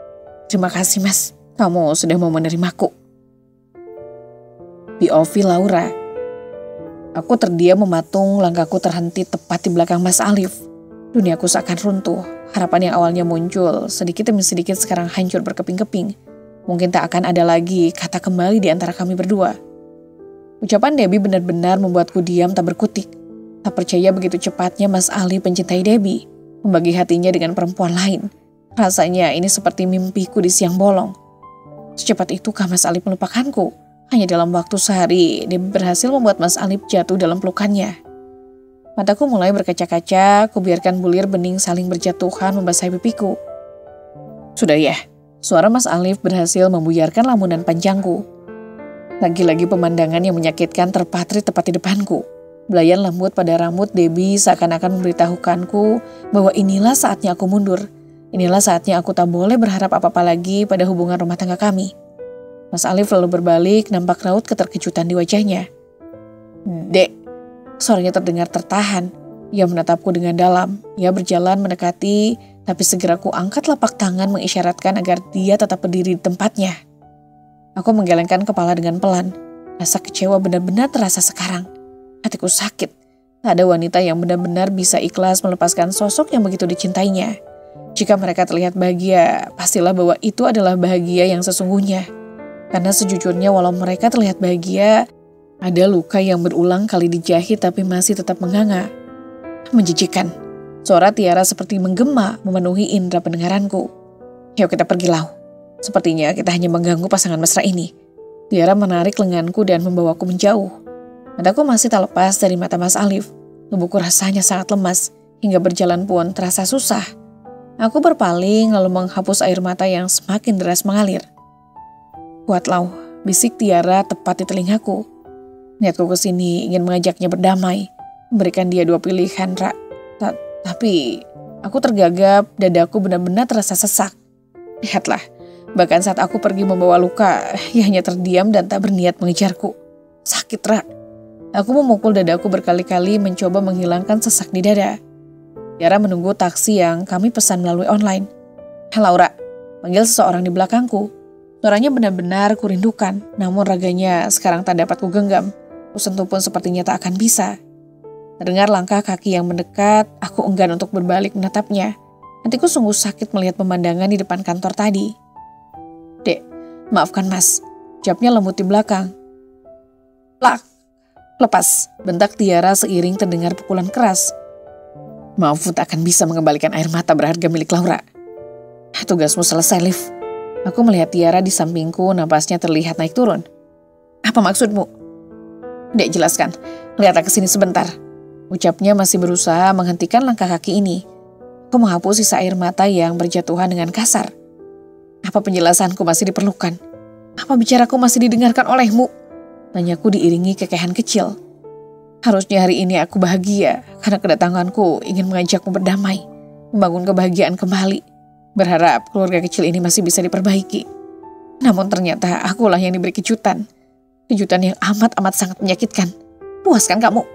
Terima kasih mas. Kamu sudah mau menerimaku. POV Laura. Aku terdiam mematung, langkahku terhenti tepat di belakang Mas Alif. Duniaku seakan runtuh. Harapan yang awalnya muncul, sedikit demi sedikit sekarang hancur berkeping-keping. Mungkin tak akan ada lagi kata kembali di antara kami berdua. Ucapan Debbie benar-benar membuatku diam tak berkutik. Tak percaya begitu cepatnya Mas Alif mencintai Debbie, membagi hatinya dengan perempuan lain. Rasanya ini seperti mimpiku di siang bolong. Secepat itukah Mas Alif melupakanku? Hanya dalam waktu sehari, dia berhasil membuat Mas Alif jatuh dalam pelukannya. Mataku mulai berkaca-kaca, kubiarkan bulir bening saling berjatuhan membasahi pipiku. Sudah ya, suara Mas Alif berhasil membuyarkan lamunan panjangku. Lagi-lagi pemandangan yang menyakitkan terpatri tepat di depanku. Belayan lembut pada rambut Debbie seakan-akan memberitahukanku bahwa inilah saatnya aku mundur. Inilah saatnya aku tak boleh berharap apa-apa lagi pada hubungan rumah tangga kami. Mas Alif lalu berbalik, nampak raut keterkejutan di wajahnya. Dek, suaranya terdengar tertahan. Ia menatapku dengan dalam. Ia berjalan mendekati, tapi segera ku angkat lapak tangan mengisyaratkan agar dia tetap berdiri di tempatnya. Aku menggelengkan kepala dengan pelan. Rasa kecewa benar-benar terasa sekarang. Hatiku sakit. Tak ada wanita yang benar-benar bisa ikhlas melepaskan sosok yang begitu dicintainya. Jika mereka terlihat bahagia, pastilah bahwa itu adalah bahagia yang sesungguhnya. Karena sejujurnya walau mereka terlihat bahagia, ada luka yang berulang kali dijahit tapi masih tetap menganga. Menjijikan. Suara Tiara seperti menggema memenuhi indera pendengaranku. Yuk kita pergi Lau. Sepertinya kita hanya mengganggu pasangan mesra ini. Tiara menarik lenganku dan membawaku menjauh. Mataku masih tak lepas dari mata Mas Alif. Tubuhku rasanya sangat lemas, hingga berjalan pun terasa susah. Aku berpaling lalu menghapus air mata yang semakin deras mengalir. Kuat Lau, bisik Tiara tepat di telingaku. Niatku kesini ingin mengajaknya berdamai, memberikan dia dua pilihan, Ra. Tapi aku tergagap, dadaku benar-benar terasa sesak. Lihatlah, bahkan saat aku pergi membawa luka, ia hanya terdiam dan tak berniat mengejarku. Sakit, Ra. Aku memukul dadaku berkali-kali mencoba menghilangkan sesak di dada. Tiara menunggu taksi yang kami pesan melalui online. Laura, panggil seseorang di belakangku. Suaranya benar-benar kurindukan, namun raganya sekarang tak dapat kugenggam. Kusentuh pun sepertinya tak akan bisa. Terdengar langkah kaki yang mendekat, aku enggan untuk berbalik menatapnya. Hatiku sungguh sakit melihat pemandangan di depan kantor tadi. Dek, maafkan Mas, jawabnya lembut di belakang. Plak, lepas, bentak Tiara seiring terdengar pukulan keras. Maafmu tak akan bisa mengembalikan air mata berharga milik Laura. Tugasmu selesai, Liv. Aku melihat Tiara di sampingku, napasnya terlihat naik turun. Apa maksudmu? Dek, jelaskan. Lihatlah ke sini sebentar. Ucapnya masih berusaha menghentikan langkah kaki ini. Aku menghapus sisa air mata yang berjatuhan dengan kasar. Apa penjelasanku masih diperlukan? Apa bicaraku masih didengarkan olehmu? Tanyaku diiringi kekehan kecil. Harusnya hari ini aku bahagia karena kedatanganku ingin mengajakmu berdamai, membangun kebahagiaan kembali. Berharap keluarga kecil ini masih bisa diperbaiki. Namun ternyata akulah yang diberi kejutan. Kejutan yang amat-amat sangat menyakitkan. Puas kan kamu?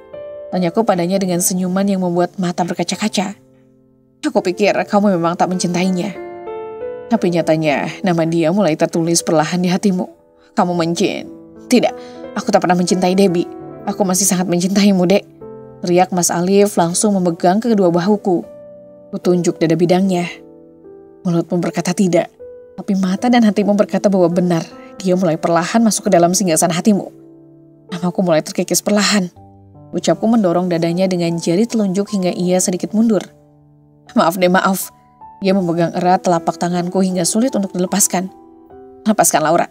Tanyaku padanya dengan senyuman yang membuat mata berkaca-kaca. Aku pikir kamu memang tak mencintainya. Tapi nyatanya nama dia mulai tertulis perlahan di hatimu. Kamu Tidak, aku tak pernah mencintai Debbie. Aku masih sangat mencintaimu, Dek. Teriak Mas Alif langsung memegang kedua bahuku. Kutunjuk dada bidangnya. Mulutmu berkata tidak, tapi mata dan hatimu berkata bahwa benar. Dia mulai perlahan masuk ke dalam singgasana hatimu. Namaku mulai terkikis perlahan. Ucapku mendorong dadanya dengan jari telunjuk hingga ia sedikit mundur. Maaf deh, maaf. Ia memegang erat telapak tanganku hingga sulit untuk dilepaskan. Lepaskan, Laura.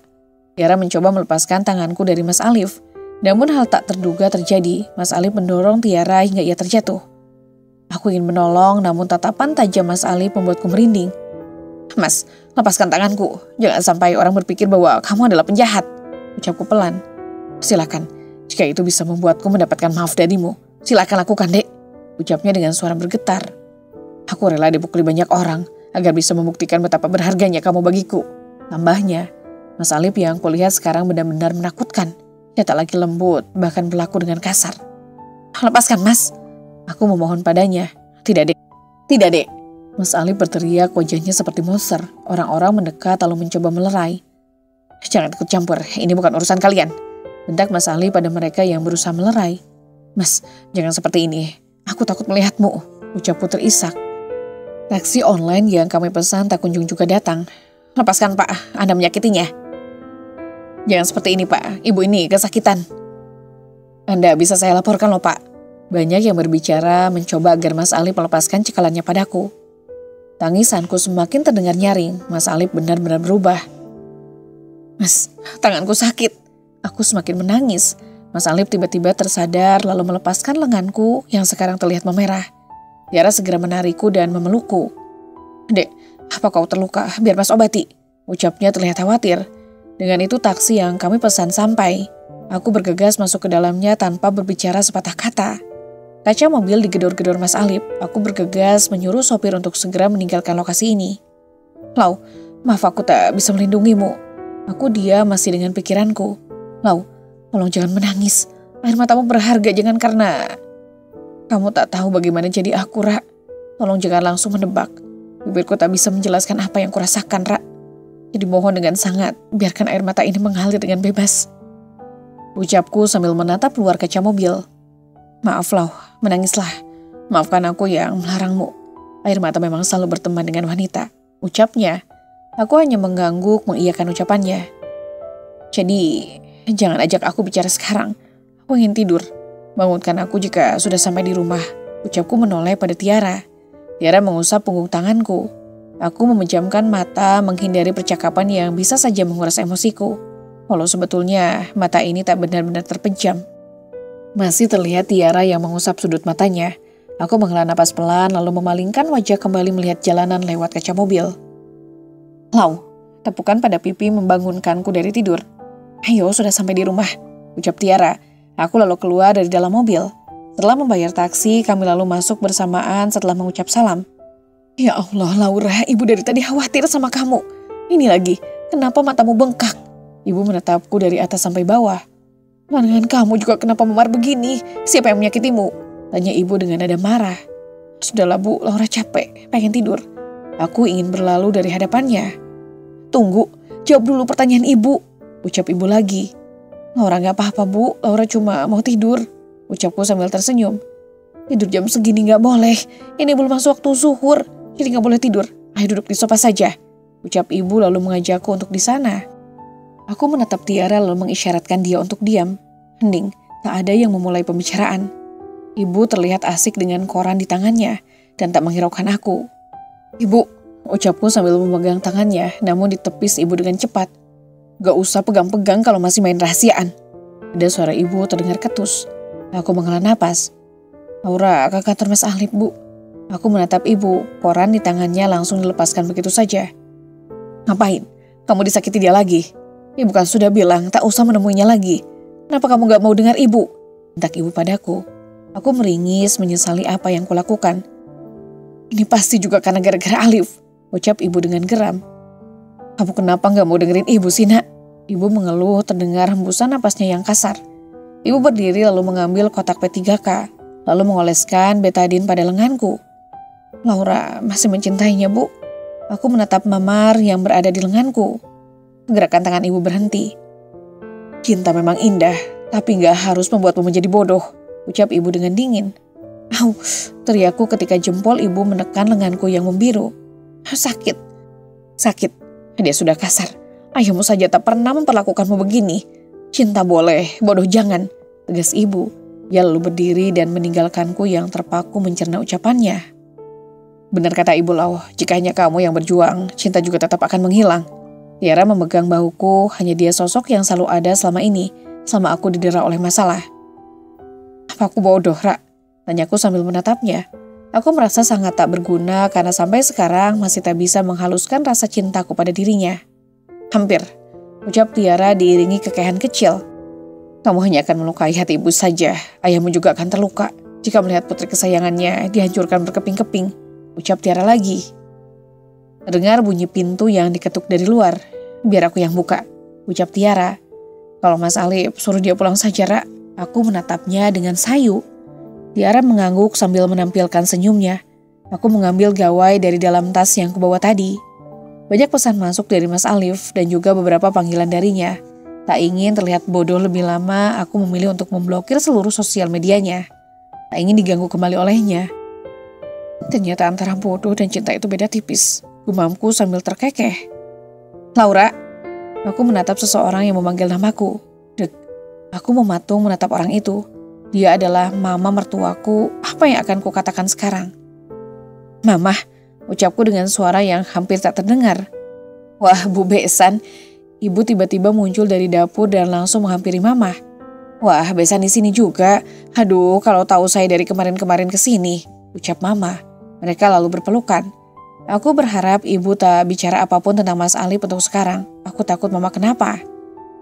Tiara mencoba melepaskan tanganku dari Mas Alif. Namun hal tak terduga terjadi. Mas Alif mendorong Tiara hingga ia terjatuh. Aku ingin menolong, namun tatapan tajam Mas Alif membuatku merinding. Mas, lepaskan tanganku. Jangan sampai orang berpikir bahwa kamu adalah penjahat. Ucapku pelan. Silakan. Jika itu bisa membuatku mendapatkan maaf darimu, silakan lakukan, Dek. Ucapnya dengan suara bergetar. Aku rela dipukuli banyak orang agar bisa membuktikan betapa berharganya kamu bagiku. Tambahnya, Mas Alif yang kulihat sekarang benar-benar menakutkan. Dia tak lagi lembut, bahkan berlaku dengan kasar. Lepaskan, Mas. Aku memohon padanya. Tidak, Dek. Tidak, Dek. Mas Alif berteriak, wajahnya seperti monster. Orang-orang mendekat lalu mencoba melerai. Jangan ikut campur, ini bukan urusan kalian. Bentak Mas Alif pada mereka yang berusaha melerai. Mas, jangan seperti ini. Aku takut melihatmu. Ucapku terisak. Taksi online yang kami pesan tak kunjung juga datang. Lepaskan, Pak. Anda menyakitinya. Jangan seperti ini, Pak. Ibu ini kesakitan. Anda bisa saya laporkan loh, Pak. Banyak yang berbicara mencoba agar Mas Alif melepaskan cekalannya padaku. Tangisanku semakin terdengar nyaring. Mas Alif benar-benar berubah. Mas, tanganku sakit. Aku semakin menangis. Mas Alif tiba-tiba tersadar lalu melepaskan lenganku yang sekarang terlihat memerah. Tiara segera menarikku dan memelukku. Dek, apa kau terluka? Biar Mas obati. Ucapnya terlihat khawatir. Dengan itu taksi yang kami pesan sampai. Aku bergegas masuk ke dalamnya tanpa berbicara sepatah kata. Kaca mobil digedor-gedor Mas Alif. Aku bergegas menyuruh sopir untuk segera meninggalkan lokasi ini. Lau, maaf aku tak bisa melindungimu. Aku diam masih dengan pikiranku. Lau, tolong jangan menangis. Air matamu berharga, jangan karena... Kamu tak tahu bagaimana jadi aku, Ra. Tolong jangan langsung menebak. Bibirku tak bisa menjelaskan apa yang kurasakan, Ra. Jadi mohon dengan sangat, biarkan air mata ini mengalir dengan bebas. Ucapku sambil menatap luar kaca mobil. Maaf, Lau, menangislah. Maafkan aku yang melarangmu. Air mata memang selalu berteman dengan wanita. Ucapnya. Aku hanya mengangguk mengiyakan ucapannya. Jadi... Jangan ajak aku bicara sekarang. Aku ingin tidur. Bangunkan aku jika sudah sampai di rumah. Ucapku menoleh pada Tiara. Tiara mengusap punggung tanganku. Aku memejamkan mata menghindari percakapan yang bisa saja menguras emosiku. Walau sebetulnya mata ini tak benar-benar terpejam. Masih terlihat Tiara yang mengusap sudut matanya. Aku menghela napas pelan lalu memalingkan wajah kembali melihat jalanan lewat kaca mobil. Lau, tepukan pada pipi membangunkanku dari tidur. Ayo, sudah sampai di rumah, ucap Tiara. Aku lalu keluar dari dalam mobil. Setelah membayar taksi, kami lalu masuk bersamaan setelah mengucap salam. Ya Allah, Laura, ibu dari tadi khawatir sama kamu. Ini lagi, kenapa matamu bengkak? Ibu menatapku dari atas sampai bawah. Dengan kamu juga kenapa memar begini? Siapa yang menyakitimu? Tanya ibu dengan nada marah. Sudahlah Bu, Laura capek, pengen tidur. Aku ingin berlalu dari hadapannya. Tunggu, jawab dulu pertanyaan ibu, ucap ibu lagi. Laura gak apa-apa Bu, Laura cuma mau tidur, ucapku sambil tersenyum. Tidur jam segini gak boleh, ini belum masuk waktu zuhur, jadi gak boleh tidur. Ayo duduk di sofa saja, ucap ibu lalu mengajakku untuk di sana. Aku menatap Tiara lalu mengisyaratkan dia untuk diam. Hening, tak ada yang memulai pembicaraan. Ibu terlihat asik dengan koran di tangannya dan tak menghiraukan aku. Ibu, ucapku sambil memegang tangannya, namun ditepis ibu dengan cepat. Gak usah pegang-pegang kalau masih main rahasiaan. Ada suara ibu terdengar ketus. Aku menghela napas. Laura, ke kantor Mas Alip, Bu. Aku menatap ibu, koran di tangannya langsung dilepaskan begitu saja. Ngapain? Kamu disakiti dia lagi? Ibu kan sudah bilang tak usah menemuinya lagi. Kenapa kamu gak mau dengar ibu? Bentak ibu padaku. Aku meringis menyesali apa yang kulakukan. Ini pasti juga karena gara-gara Alif, ucap ibu dengan geram. Kamu kenapa gak mau dengerin ibu sih, Nak? Ibu mengeluh terdengar hembusan napasnya yang kasar. Ibu berdiri lalu mengambil kotak P3K, lalu mengoleskan betadin pada lenganku. Laura masih mencintainya, Bu. Aku menatap memar yang berada di lenganku. Gerakan tangan ibu berhenti. Cinta memang indah, tapi gak harus membuatmu menjadi bodoh, ucap ibu dengan dingin. Au, teriakku ketika jempol ibu menekan lenganku yang membiru. Sakit. Dia sudah kasar. Ayahmu saja tak pernah memperlakukanmu begini. Cinta boleh, bodoh jangan, tegas ibu. Ia lalu berdiri dan meninggalkanku yang terpaku mencerna ucapannya. Benar kata ibu Lau, jika hanya kamu yang berjuang, cinta juga tetap akan menghilang. Tiara memegang bahuku, hanya dia sosok yang selalu ada selama ini, selama aku didera oleh masalah. Apa aku bodoh, Ra? Tanyaku sambil menatapnya. Aku merasa sangat tak berguna karena sampai sekarang masih tak bisa menghaluskan rasa cintaku pada dirinya. Hampir, ucap Tiara diiringi kekehan kecil. Kamu hanya akan melukai hati ibu saja, ayahmu juga akan terluka jika melihat putri kesayangannya dihancurkan berkeping-keping, ucap Tiara lagi. Terdengar bunyi pintu yang diketuk dari luar. Biar aku yang buka, ucap Tiara. Kalau Mas Alip suruh dia pulang saja, Ra. Aku menatapnya dengan sayu. Tiara mengangguk sambil menampilkan senyumnya. Aku mengambil gawai dari dalam tas yang kubawa tadi. Banyak pesan masuk dari Mas Alif dan juga beberapa panggilan darinya. Tak ingin terlihat bodoh lebih lama, aku memilih untuk memblokir seluruh sosial medianya. Tak ingin diganggu kembali olehnya. Ternyata antara bodoh dan cinta itu beda tipis. Gumamku sambil terkekeh. Laura, aku menatap seseorang yang memanggil namaku. Dek, aku mematung menatap orang itu. Dia adalah mama mertuaku. Apa yang akan kukatakan sekarang? Mama, ucapku dengan suara yang hampir tak terdengar. Wah, Bu Besan. Ibu tiba-tiba muncul dari dapur dan langsung menghampiri Mama. Wah, Besan di sini juga. Aduh, kalau tahu saya dari kemarin-kemarin ke sini, ucap Mama. Mereka lalu berpelukan. Aku berharap ibu tak bicara apapun tentang Mas Ali untuk sekarang. Aku takut Mama kenapa.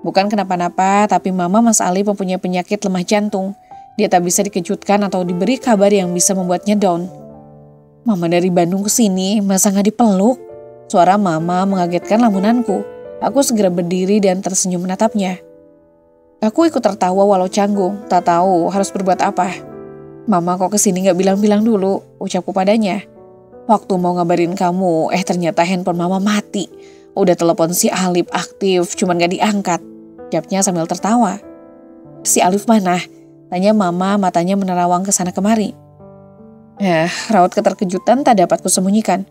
Bukan kenapa-napa, tapi Mama Mas Ali mempunyai penyakit lemah jantung. Dia tak bisa dikejutkan atau diberi kabar yang bisa membuatnya down. Mama dari Bandung ke sini, masa gak dipeluk? Suara Mama mengagetkan lamunanku. Aku segera berdiri dan tersenyum menatapnya. Aku ikut tertawa walau canggung, tak tahu harus berbuat apa. Mama kok kesini gak bilang-bilang dulu, ucapku padanya. Waktu mau ngabarin kamu, ternyata handphone Mama mati. Udah telepon si Alif aktif, cuman gak diangkat. Jawabnya sambil tertawa. Si Alif mana? Tanya Mama, matanya menerawang ke sana kemari. Raut keterkejutan tak dapat kusembunyikan.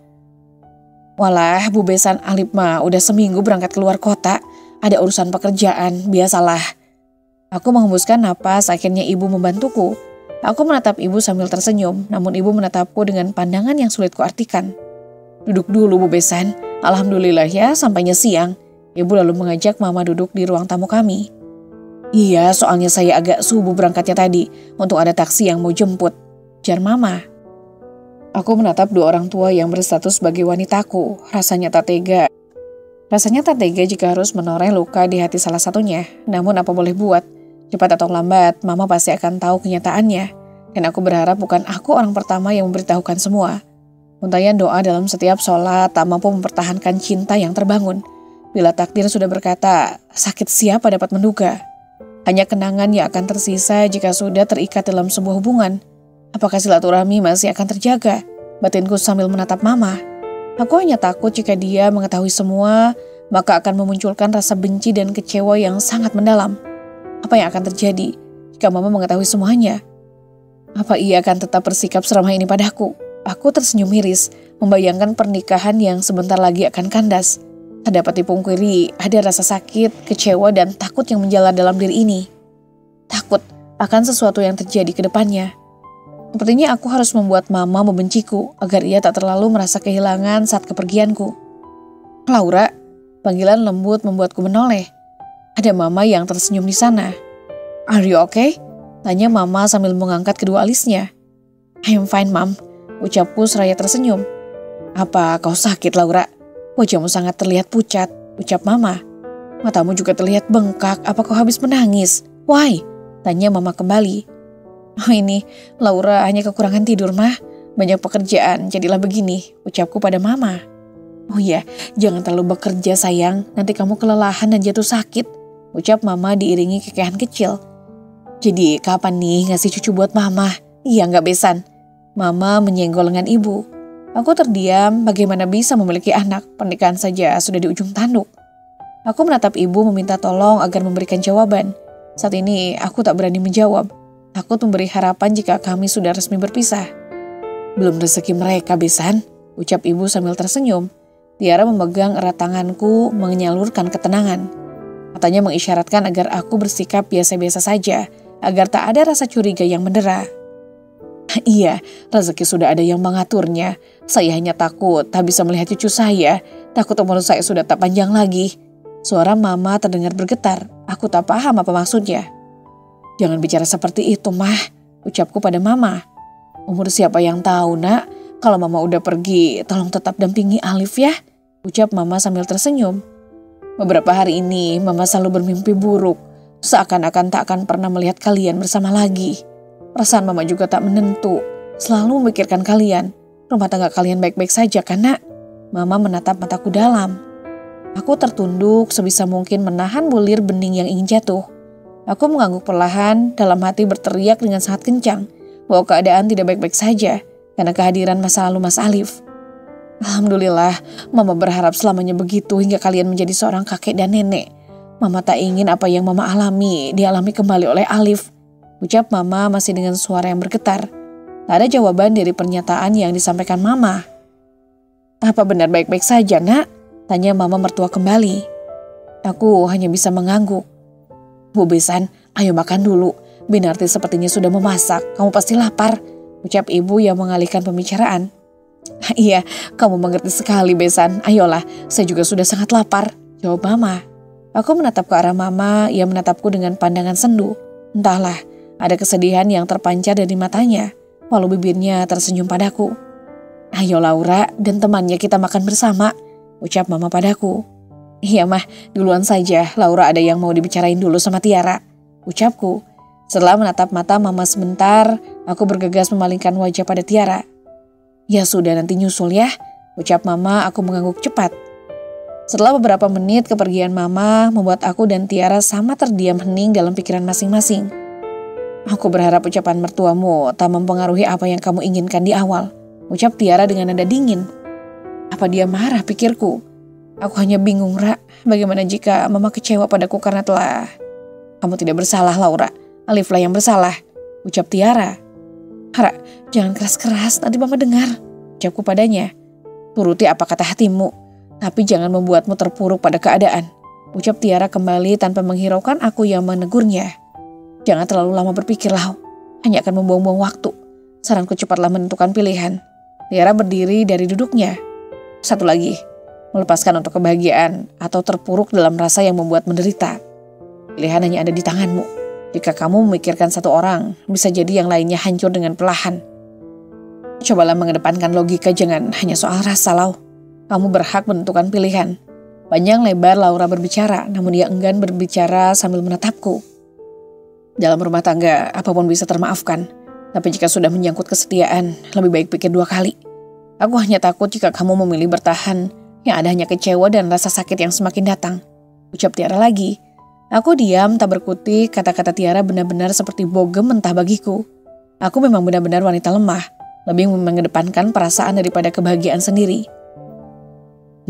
Walah, Bu Besan Alif mah udah seminggu berangkat keluar kota. Ada urusan pekerjaan, biasalah. Aku menghembuskan napas, akhirnya ibu membantuku. Aku menatap ibu sambil tersenyum, namun ibu menatapku dengan pandangan yang sulit kuartikan. Duduk dulu Bu Besan, alhamdulillah ya sampainya siang. Ibu lalu mengajak Mama duduk di ruang tamu kami. Iya, soalnya saya agak subuh berangkatnya tadi, untuk ada taksi yang mau jemput, jar Mama. Aku menatap dua orang tua yang berstatus sebagai wanitaku, rasanya tak tega. Rasanya tak tega jika harus menoreh luka di hati salah satunya, namun apa boleh buat. Cepat atau lambat, Mama pasti akan tahu kenyataannya. Dan aku berharap bukan aku orang pertama yang memberitahukan semua. Untayan doa dalam setiap sholat tak mampu mempertahankan cinta yang terbangun. Bila takdir sudah berkata, sakit siapa dapat menduga. Hanya kenangan yang akan tersisa jika sudah terikat dalam sebuah hubungan. Apakah silaturahmi masih akan terjaga? Batinku sambil menatap Mama. Aku hanya takut jika dia mengetahui semua, maka akan memunculkan rasa benci dan kecewa yang sangat mendalam. Apa yang akan terjadi jika Mama mengetahui semuanya? Apa ia akan tetap bersikap seramah ini padaku? Aku tersenyum miris, membayangkan pernikahan yang sebentar lagi akan kandas. Tak dapat dipungkiri, ada rasa sakit, kecewa, dan takut yang menjalar dalam diri ini. Takut akan sesuatu yang terjadi ke depannya. Sepertinya aku harus membuat Mama membenciku agar ia tak terlalu merasa kehilangan saat kepergianku. Laura, panggilan lembut membuatku menoleh. Ada Mama yang tersenyum di sana. Are you okay? Tanya Mama sambil mengangkat kedua alisnya. I'm fine, Mom. Ucapku seraya tersenyum. Apa kau sakit, Laura? Wajahmu sangat terlihat pucat, ucap Mama. Matamu juga terlihat bengkak, apa kau habis menangis? Why? Tanya Mama kembali. Oh ini, Laura hanya kekurangan tidur, Mah. Banyak pekerjaan, jadilah begini, ucapku pada Mama. Oh iya, jangan terlalu bekerja sayang, nanti kamu kelelahan dan jatuh sakit, ucap Mama diiringi kekehan kecil. Jadi kapan nih ngasih cucu buat Mama? Iya nggak besan. Mama menyenggol lengan ibu. Aku terdiam, bagaimana bisa memiliki anak, pernikahan saja sudah di ujung tanduk. Aku menatap ibu meminta tolong agar memberikan jawaban. Saat ini aku tak berani menjawab. Takut memberi harapan jika kami sudah resmi berpisah. Belum rezeki mereka, besan, ucap ibu sambil tersenyum. Tiara memegang erat tanganku menyalurkan ketenangan. Katanya mengisyaratkan agar aku bersikap biasa-biasa saja, agar tak ada rasa curiga yang mendera. Iya, rezeki sudah ada yang mengaturnya. Saya hanya takut tak bisa melihat cucu saya. Takut umur saya sudah tak panjang lagi. Suara Mama terdengar bergetar. Aku tak paham apa maksudnya. Jangan bicara seperti itu, Mah, ucapku pada Mama. Umur siapa yang tahu, Nak? Kalau Mama udah pergi, tolong tetap dampingi Alif ya, ucap Mama sambil tersenyum. Beberapa hari ini, Mama selalu bermimpi buruk. Seakan-akan tak akan pernah melihat kalian bersama lagi. Perasaan Mama juga tak menentu. Selalu memikirkan kalian. Rumah tangga kalian baik-baik saja kan, Nak? Mama menatap mataku dalam. Aku tertunduk sebisa mungkin menahan bulir bening yang ingin jatuh. Aku mengangguk perlahan, dalam hati berteriak dengan sangat kencang bahwa keadaan tidak baik-baik saja karena kehadiran masa lalu Mas Alif. Alhamdulillah, Mama berharap selamanya begitu hingga kalian menjadi seorang kakek dan nenek. Mama tak ingin apa yang Mama alami dialami kembali oleh Alif, ucap Mama masih dengan suara yang bergetar. Tak ada jawaban dari pernyataan yang disampaikan Mama. Apa benar baik-baik saja, Nak? Tanya Mama mertua kembali. Aku hanya bisa mengangguk. Bu Besan, ayo makan dulu. Binarti sepertinya sudah memasak, kamu pasti lapar, ucap ibu yang mengalihkan pembicaraan. Iya, kamu mengerti sekali Besan, ayolah, saya juga sudah sangat lapar, jawab Mama. Aku menatap ke arah Mama, ia menatapku dengan pandangan sendu. Entahlah, ada kesedihan yang terpancar dari matanya, walau bibirnya tersenyum padaku. Ayo Laura dan temannya kita makan bersama, ucap Mama padaku. Iya Mah, duluan saja, Laura ada yang mau dibicarain dulu sama Tiara, ucapku. Setelah menatap mata Mama sebentar, aku bergegas memalingkan wajah pada Tiara. Ya sudah nanti nyusul ya, ucap Mama. Aku mengangguk cepat. Setelah beberapa menit kepergian Mama membuat aku dan Tiara sama terdiam hening dalam pikiran masing-masing. Aku berharap ucapan mertuamu tak mempengaruhi apa yang kamu inginkan di awal, ucap Tiara dengan nada dingin. Apa dia marah, pikirku. Aku hanya bingung, Ra. Bagaimana jika Mama kecewa padaku karena telah... Kamu tidak bersalah, Laura. Aliflah yang bersalah, ucap Tiara. Ra, jangan keras-keras, nanti Mama dengar, ucapku padanya. Turuti apa kata hatimu, tapi jangan membuatmu terpuruk pada keadaan, ucap Tiara kembali tanpa menghiraukan aku yang menegurnya. Jangan terlalu lama berpikir, Lau. Hanya akan membuang-buang waktu. Saranku cepatlah menentukan pilihan. Tiara berdiri dari duduknya. Satu lagi. Melepaskan untuk kebahagiaan atau terpuruk dalam rasa yang membuat menderita. Pilihan hanya ada di tanganmu. Jika kamu memikirkan satu orang, bisa jadi yang lainnya hancur dengan perlahan. Cobalah mengedepankan logika, jangan hanya soal rasa, Lau. Kamu berhak menentukan pilihan. Panjang lebar Laura berbicara, namun dia enggan berbicara sambil menatapku. Dalam rumah tangga, apapun bisa termaafkan. Tapi jika sudah menyangkut kesetiaan, lebih baik pikir 2 kali. Aku hanya takut jika kamu memilih bertahan, yang ada hanya kecewa dan rasa sakit yang semakin datang. Ucap Tiara lagi. Aku diam, tak berkutik. Kata-kata Tiara benar-benar seperti bogem mentah bagiku. Aku memang benar-benar wanita lemah, lebih mengedepankan perasaan daripada kebahagiaan sendiri.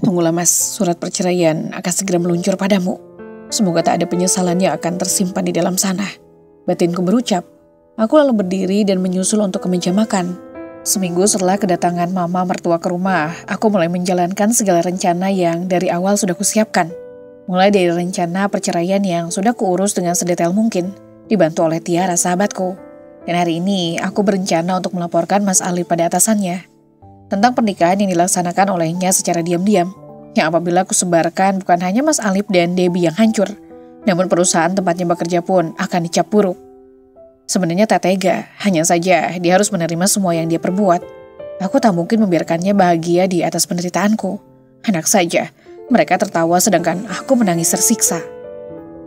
Tunggulah Mas, surat perceraian akan segera meluncur padamu. Semoga tak ada penyesalan yang akan tersimpan di dalam sana. Batinku berucap. Aku lalu berdiri dan menyusul untuk ke meja makan. Seminggu setelah kedatangan mama mertua ke rumah, aku mulai menjalankan segala rencana yang dari awal sudah kusiapkan. Mulai dari rencana perceraian yang sudah kuurus dengan sedetail mungkin, dibantu oleh Tiara sahabatku. Dan hari ini aku berencana untuk melaporkan Mas Ali pada atasannya tentang pernikahan yang dilaksanakan olehnya secara diam-diam. Yang apabila aku sebarkan bukan hanya Mas Alip dan Debbie yang hancur, namun perusahaan tempatnya bekerja pun akan dicap buruk. Sebenarnya tak tega, hanya saja dia harus menerima semua yang dia perbuat. Aku tak mungkin membiarkannya bahagia di atas penderitaanku. Enak saja, mereka tertawa sedangkan aku menangis tersiksa.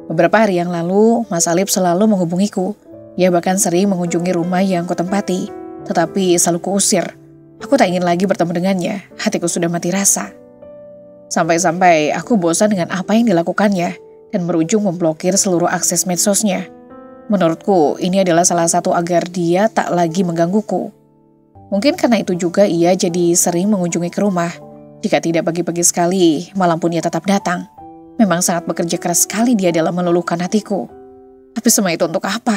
Beberapa hari yang lalu, Mas Alip selalu menghubungiku. Dia bahkan sering mengunjungi rumah yang kutempati, tetapi selalu kuusir. Aku tak ingin lagi bertemu dengannya, hatiku sudah mati rasa. Sampai-sampai aku bosan dengan apa yang dilakukannya dan berujung memblokir seluruh akses medsosnya. Menurutku, ini adalah salah satu agar dia tak lagi menggangguku. Mungkin karena itu juga ia jadi sering mengunjungi ke rumah. Jika tidak pagi-pagi sekali, malam pun ia tetap datang. Memang sangat bekerja keras sekali dia dalam meluluhkan hatiku. Tapi semua itu untuk apa?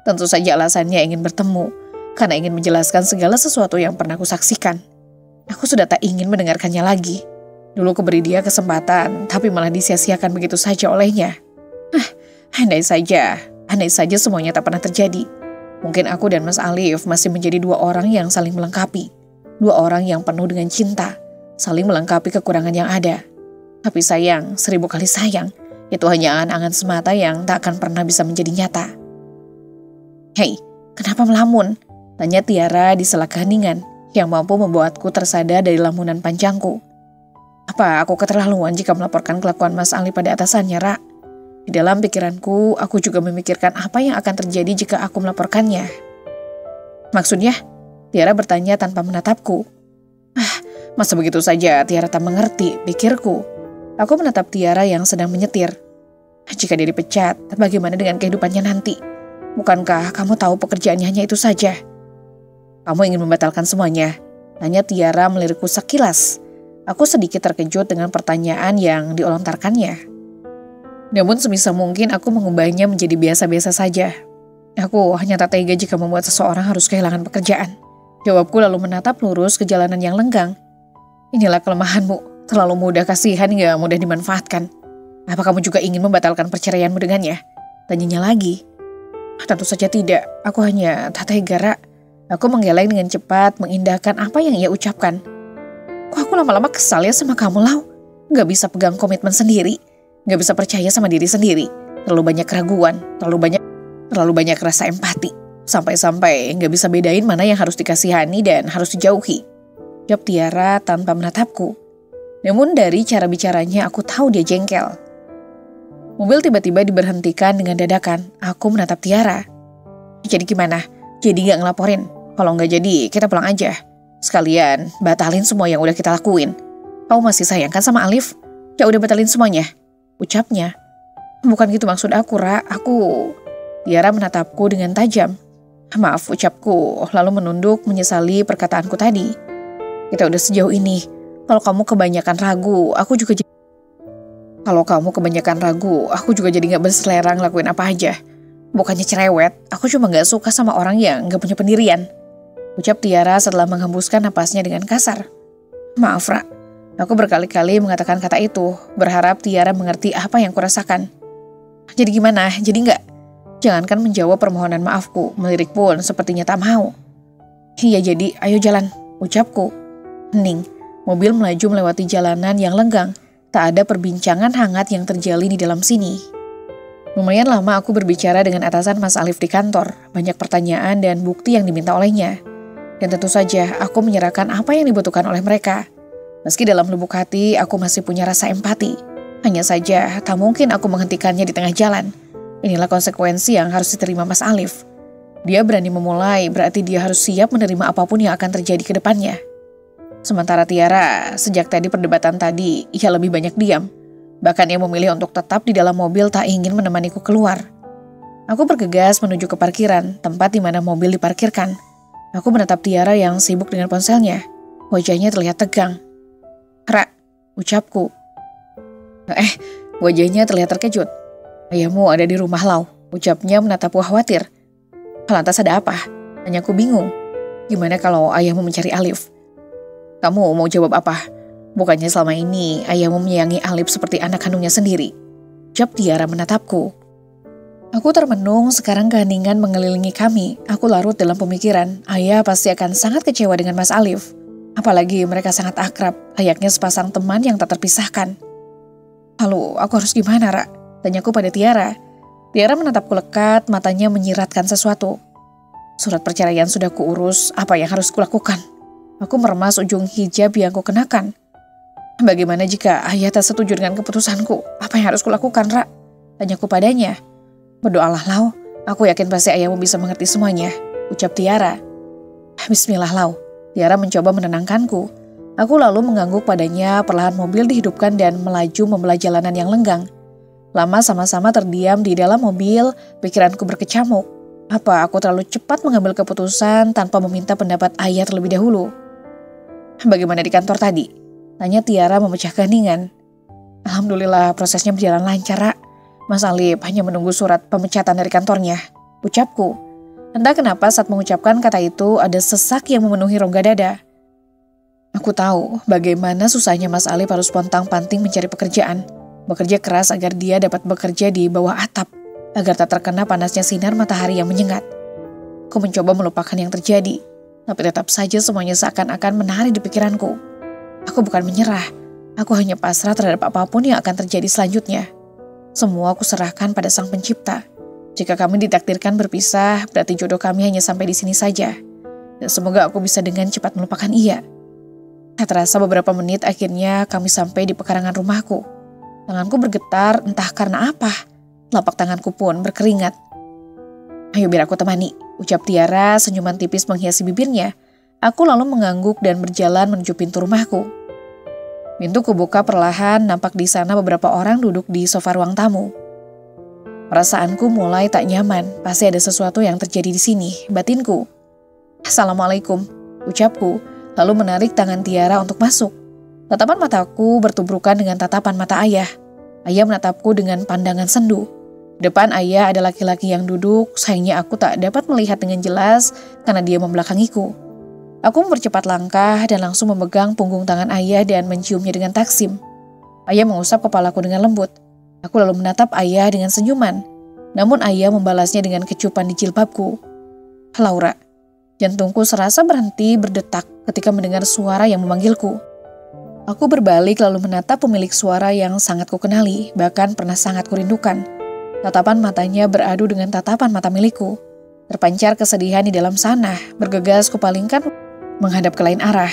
Tentu saja alasannya ingin bertemu, karena ingin menjelaskan segala sesuatu yang pernah kusaksikan. Aku sudah tak ingin mendengarkannya lagi. Dulu ku beri dia kesempatan, tapi malah disia-siakan begitu saja olehnya. Andai saja semuanya tak pernah terjadi. Mungkin aku dan Mas Alif masih menjadi 2 orang yang saling melengkapi. 2 orang yang penuh dengan cinta, saling melengkapi kekurangan yang ada. Tapi sayang, 1000 kali sayang, itu hanya angan-angan semata yang tak akan pernah bisa menjadi nyata. Hei, kenapa melamun? Tanya Tiara di sela keheningan yang mampu membuatku tersadar dari lamunan panjangku. Apa aku keterlaluan jika melaporkan kelakuan Mas Ali pada atasannya, Ra? Di dalam pikiranku, aku juga memikirkan apa yang akan terjadi jika aku melaporkannya. Maksudnya? Tiara bertanya tanpa menatapku. Masa begitu saja Tiara tak mengerti, pikirku. Aku menatap Tiara yang sedang menyetir. Jika dia dipecat, bagaimana dengan kehidupannya nanti? Bukankah kamu tahu pekerjaannya hanya itu saja? Kamu ingin membatalkan semuanya? Tanya Tiara melirikku sekilas. Aku sedikit terkejut dengan pertanyaan yang dilontarkannya. Namun sebisa mungkin aku mengubahnya menjadi biasa-biasa saja. Aku hanya tak tega jika membuat seseorang harus kehilangan pekerjaan. Jawabku lalu menatap lurus ke jalanan yang lenggang. Inilah kelemahanmu, terlalu mudah kasihan hingga mudah dimanfaatkan. Apa kamu juga ingin membatalkan perceraianmu dengannya? Tanyanya lagi. Tentu saja tidak, aku hanya tak tega, Ra. Aku menggeleng dengan cepat mengindahkan apa yang ia ucapkan. Kok aku lama-lama kesal ya sama kamu, Lau? Gak bisa pegang komitmen sendiri. Gak bisa percaya sama diri sendiri. Terlalu banyak keraguan, terlalu banyak rasa empati. Sampai-sampai gak bisa bedain mana yang harus dikasihani dan harus dijauhi. Jawab Tiara tanpa menatapku. Namun dari cara bicaranya aku tahu dia jengkel. Mobil tiba-tiba diberhentikan dengan dadakan. Aku menatap Tiara. Jadi gimana? Jadi gak ngelaporin? Kalau gak jadi kita pulang aja. Sekalian batalin semua yang udah kita lakuin. Kamu masih sayang kan sama Alif? Ya udah batalin semuanya. Ucapnya. Bukan gitu maksud aku, Ra. Tiara menatapku dengan tajam. Maaf, ucapku, lalu menunduk menyesali perkataanku tadi. Kita udah sejauh ini. Kalau kamu kebanyakan ragu, aku juga jadi gak berselera ngelakuin apa aja. Bukannya cerewet, aku cuma gak suka sama orang yang gak punya pendirian. Ucap Tiara setelah menghembuskan napasnya dengan kasar. Maaf, Ra. Aku berkali-kali mengatakan kata itu, berharap Tiara mengerti apa yang kurasakan. Jadi gimana? Jadi enggak? Jangankan menjawab permohonan maafku, melirik pun sepertinya tak mau. Iya jadi, ayo jalan, ucapku. Hening, mobil melaju melewati jalanan yang lenggang. Tak ada perbincangan hangat yang terjalin di dalam sini. Lumayan lama aku berbicara dengan atasan Mas Alif di kantor. Banyak pertanyaan dan bukti yang diminta olehnya. Dan tentu saja aku menyerahkan apa yang dibutuhkan oleh mereka. Meski dalam lubuk hati aku masih punya rasa empati. Hanya saja tak mungkin aku menghentikannya di tengah jalan. Inilah konsekuensi yang harus diterima Mas Alif. Dia berani memulai, berarti dia harus siap menerima apapun yang akan terjadi ke depannya. Sementara Tiara, sejak tadi perdebatan tadi, ia lebih banyak diam. Bahkan ia memilih untuk tetap di dalam mobil tak ingin menemaniku keluar. Aku bergegas menuju ke parkiran, tempat di mana mobil diparkirkan. Aku menatap Tiara yang sibuk dengan ponselnya. Wajahnya terlihat tegang. "Ra," ucapku. Wajahnya terlihat terkejut. "Ayahmu ada di rumah, Lau," ucapnya menatapku khawatir. "Lantas ada apa?" Tanyaku bingung. "Gimana kalau ayahmu mencari Alif?" "Kamu mau jawab apa? Bukannya selama ini ayahmu menyayangi Alif seperti anak kandungnya sendiri?" Ucap Tiara menatapku. Aku termenung, sekarang keheningan mengelilingi kami. Aku larut dalam pemikiran, ayah pasti akan sangat kecewa dengan Mas Alif. Apalagi mereka sangat akrab, layaknya sepasang teman yang tak terpisahkan. "Lalu aku harus gimana, Ra?" Tanyaku pada Tiara. Tiara menatapku lekat, matanya menyiratkan sesuatu. "Surat perceraian sudah kuurus, apa yang harus kulakukan?" Aku meremas ujung hijab yang kukenakan. "Bagaimana jika ayah tak setuju dengan keputusanku? Apa yang harus kulakukan, Ra?" Tanyaku padanya. "Berdoalah, Lau. Aku yakin pasti ayahmu bisa mengerti semuanya," ucap Tiara. "Bismillah, Lau." Tiara mencoba menenangkanku. Aku lalu mengangguk padanya, perlahan mobil dihidupkan dan melaju membelah jalanan yang lenggang. Lama sama-sama terdiam di dalam mobil, pikiranku berkecamuk. Apa aku terlalu cepat mengambil keputusan tanpa meminta pendapat ayah terlebih dahulu? "Bagaimana di kantor tadi?" tanya Tiara memecah keheningan. "Alhamdulillah prosesnya berjalan lancar, Ra. Mas Alif hanya menunggu surat pemecatan dari kantornya," ucapku. Entah kenapa saat mengucapkan kata itu ada sesak yang memenuhi rongga dada. Aku tahu bagaimana susahnya Mas Alif harus pontang-panting mencari pekerjaan. Bekerja keras agar dia dapat bekerja di bawah atap, agar tak terkena panasnya sinar matahari yang menyengat. Aku mencoba melupakan yang terjadi. Tapi tetap saja semuanya seakan-akan menari di pikiranku. Aku bukan menyerah, aku hanya pasrah terhadap apapun yang akan terjadi selanjutnya. Semua aku serahkan pada Sang Pencipta. Jika kami ditakdirkan berpisah, berarti jodoh kami hanya sampai di sini saja. Dan semoga aku bisa dengan cepat melupakan ia. Tak terasa beberapa menit akhirnya kami sampai di pekarangan rumahku. Tanganku bergetar entah karena apa. Telapak tanganku pun berkeringat. "Ayo biar aku temani," ucap Tiara, senyuman tipis menghiasi bibirnya. Aku lalu mengangguk dan berjalan menuju pintu rumahku. Pintu kubuka perlahan, nampak di sana beberapa orang duduk di sofa ruang tamu. Perasaanku mulai tak nyaman, pasti ada sesuatu yang terjadi di sini, batinku. "Assalamualaikum," ucapku, lalu menarik tangan Tiara untuk masuk. Tatapan mataku bertubrukan dengan tatapan mata ayah. Ayah menatapku dengan pandangan sendu. Depan ayah ada laki-laki yang duduk, sayangnya aku tak dapat melihat dengan jelas karena dia membelakangiku. Aku mempercepat langkah dan langsung memegang punggung tangan ayah dan menciumnya dengan taksim. Ayah mengusap kepalaku dengan lembut. Aku lalu menatap ayah dengan senyuman. Namun ayah membalasnya dengan kecupan di jilbabku. "Laura." Jantungku serasa berhenti berdetak ketika mendengar suara yang memanggilku. Aku berbalik lalu menatap pemilik suara yang sangat kukenali, bahkan pernah sangat kurindukan. Tatapan matanya beradu dengan tatapan mata milikku. Terpancar kesedihan di dalam sana, bergegas kupalingkan menghadap ke lain arah.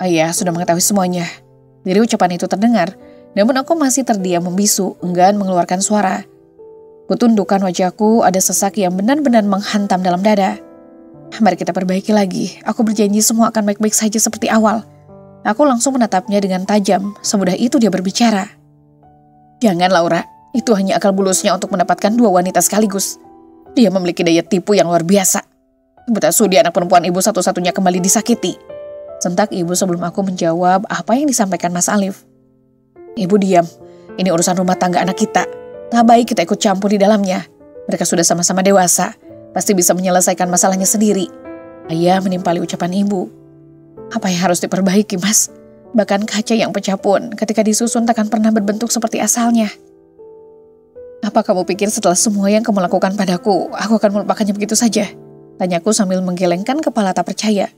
Ayah sudah mengetahui semuanya. Dari ucapan itu terdengar, namun aku masih terdiam membisu, enggan mengeluarkan suara. Kutundukkan wajahku, ada sesak yang benar-benar menghantam dalam dada. "Mari kita perbaiki lagi, aku berjanji semua akan baik-baik saja seperti awal." Aku langsung menatapnya dengan tajam, semudah itu dia berbicara. "Jangan Laura, itu hanya akal bulusnya untuk mendapatkan dua wanita sekaligus. Dia memiliki daya tipu yang luar biasa. Ibu tak sudi anak perempuan ibu satu-satunya kembali disakiti." Sentak ibu sebelum aku menjawab apa yang disampaikan Mas Alif. "Ibu diam, ini urusan rumah tangga anak kita. Tak baik kita ikut campur di dalamnya. Mereka sudah sama-sama dewasa, pasti bisa menyelesaikan masalahnya sendiri." Ayah menimpali ucapan ibu. "Apa yang harus diperbaiki, Mas? Bahkan kaca yang pecah pun ketika disusun takkan pernah berbentuk seperti asalnya." "Apa kamu pikir setelah semua yang kamu lakukan padaku, aku akan melupakannya begitu saja?" Tanyaku sambil menggelengkan kepala tak percaya.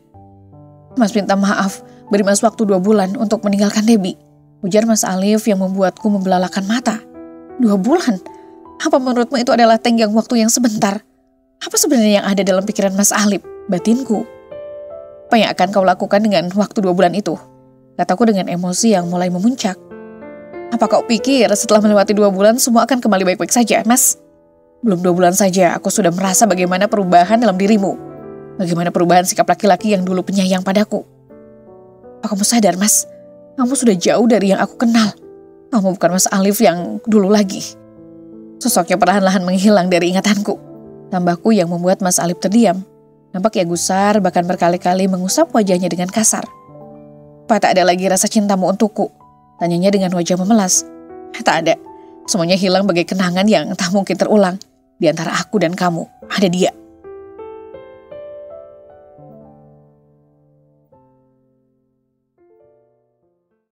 "Mas minta maaf, beri Mas waktu 2 bulan untuk meninggalkan Debbie," ujar Mas Alif yang membuatku membelalakan mata. 2 bulan? Apa menurutmu itu adalah tenggang waktu yang sebentar? Apa sebenarnya yang ada dalam pikiran Mas Alif, batinku? "Apa yang akan kau lakukan dengan waktu 2 bulan itu?" kataku dengan emosi yang mulai memuncak. "Apa kau pikir setelah melewati 2 bulan semua akan kembali baik-baik saja, Mas?" Belum 2 bulan saja aku sudah merasa bagaimana perubahan dalam dirimu. Bagaimana perubahan sikap laki-laki yang dulu penyayang padaku. Kamu sadar, Mas? Kamu sudah jauh dari yang aku kenal. Kamu bukan Mas Alif yang dulu lagi. Sosoknya perlahan-lahan menghilang dari ingatanku. Tambahku yang membuat Mas Alif terdiam. Nampak ia gusar, bahkan berkali-kali mengusap wajahnya dengan kasar. Apa tak ada lagi rasa cintamu untukku? Tanyanya dengan wajah memelas. Tak ada. Semuanya hilang bagai kenangan yang tak mungkin terulang. Di antara aku dan kamu, ada dia.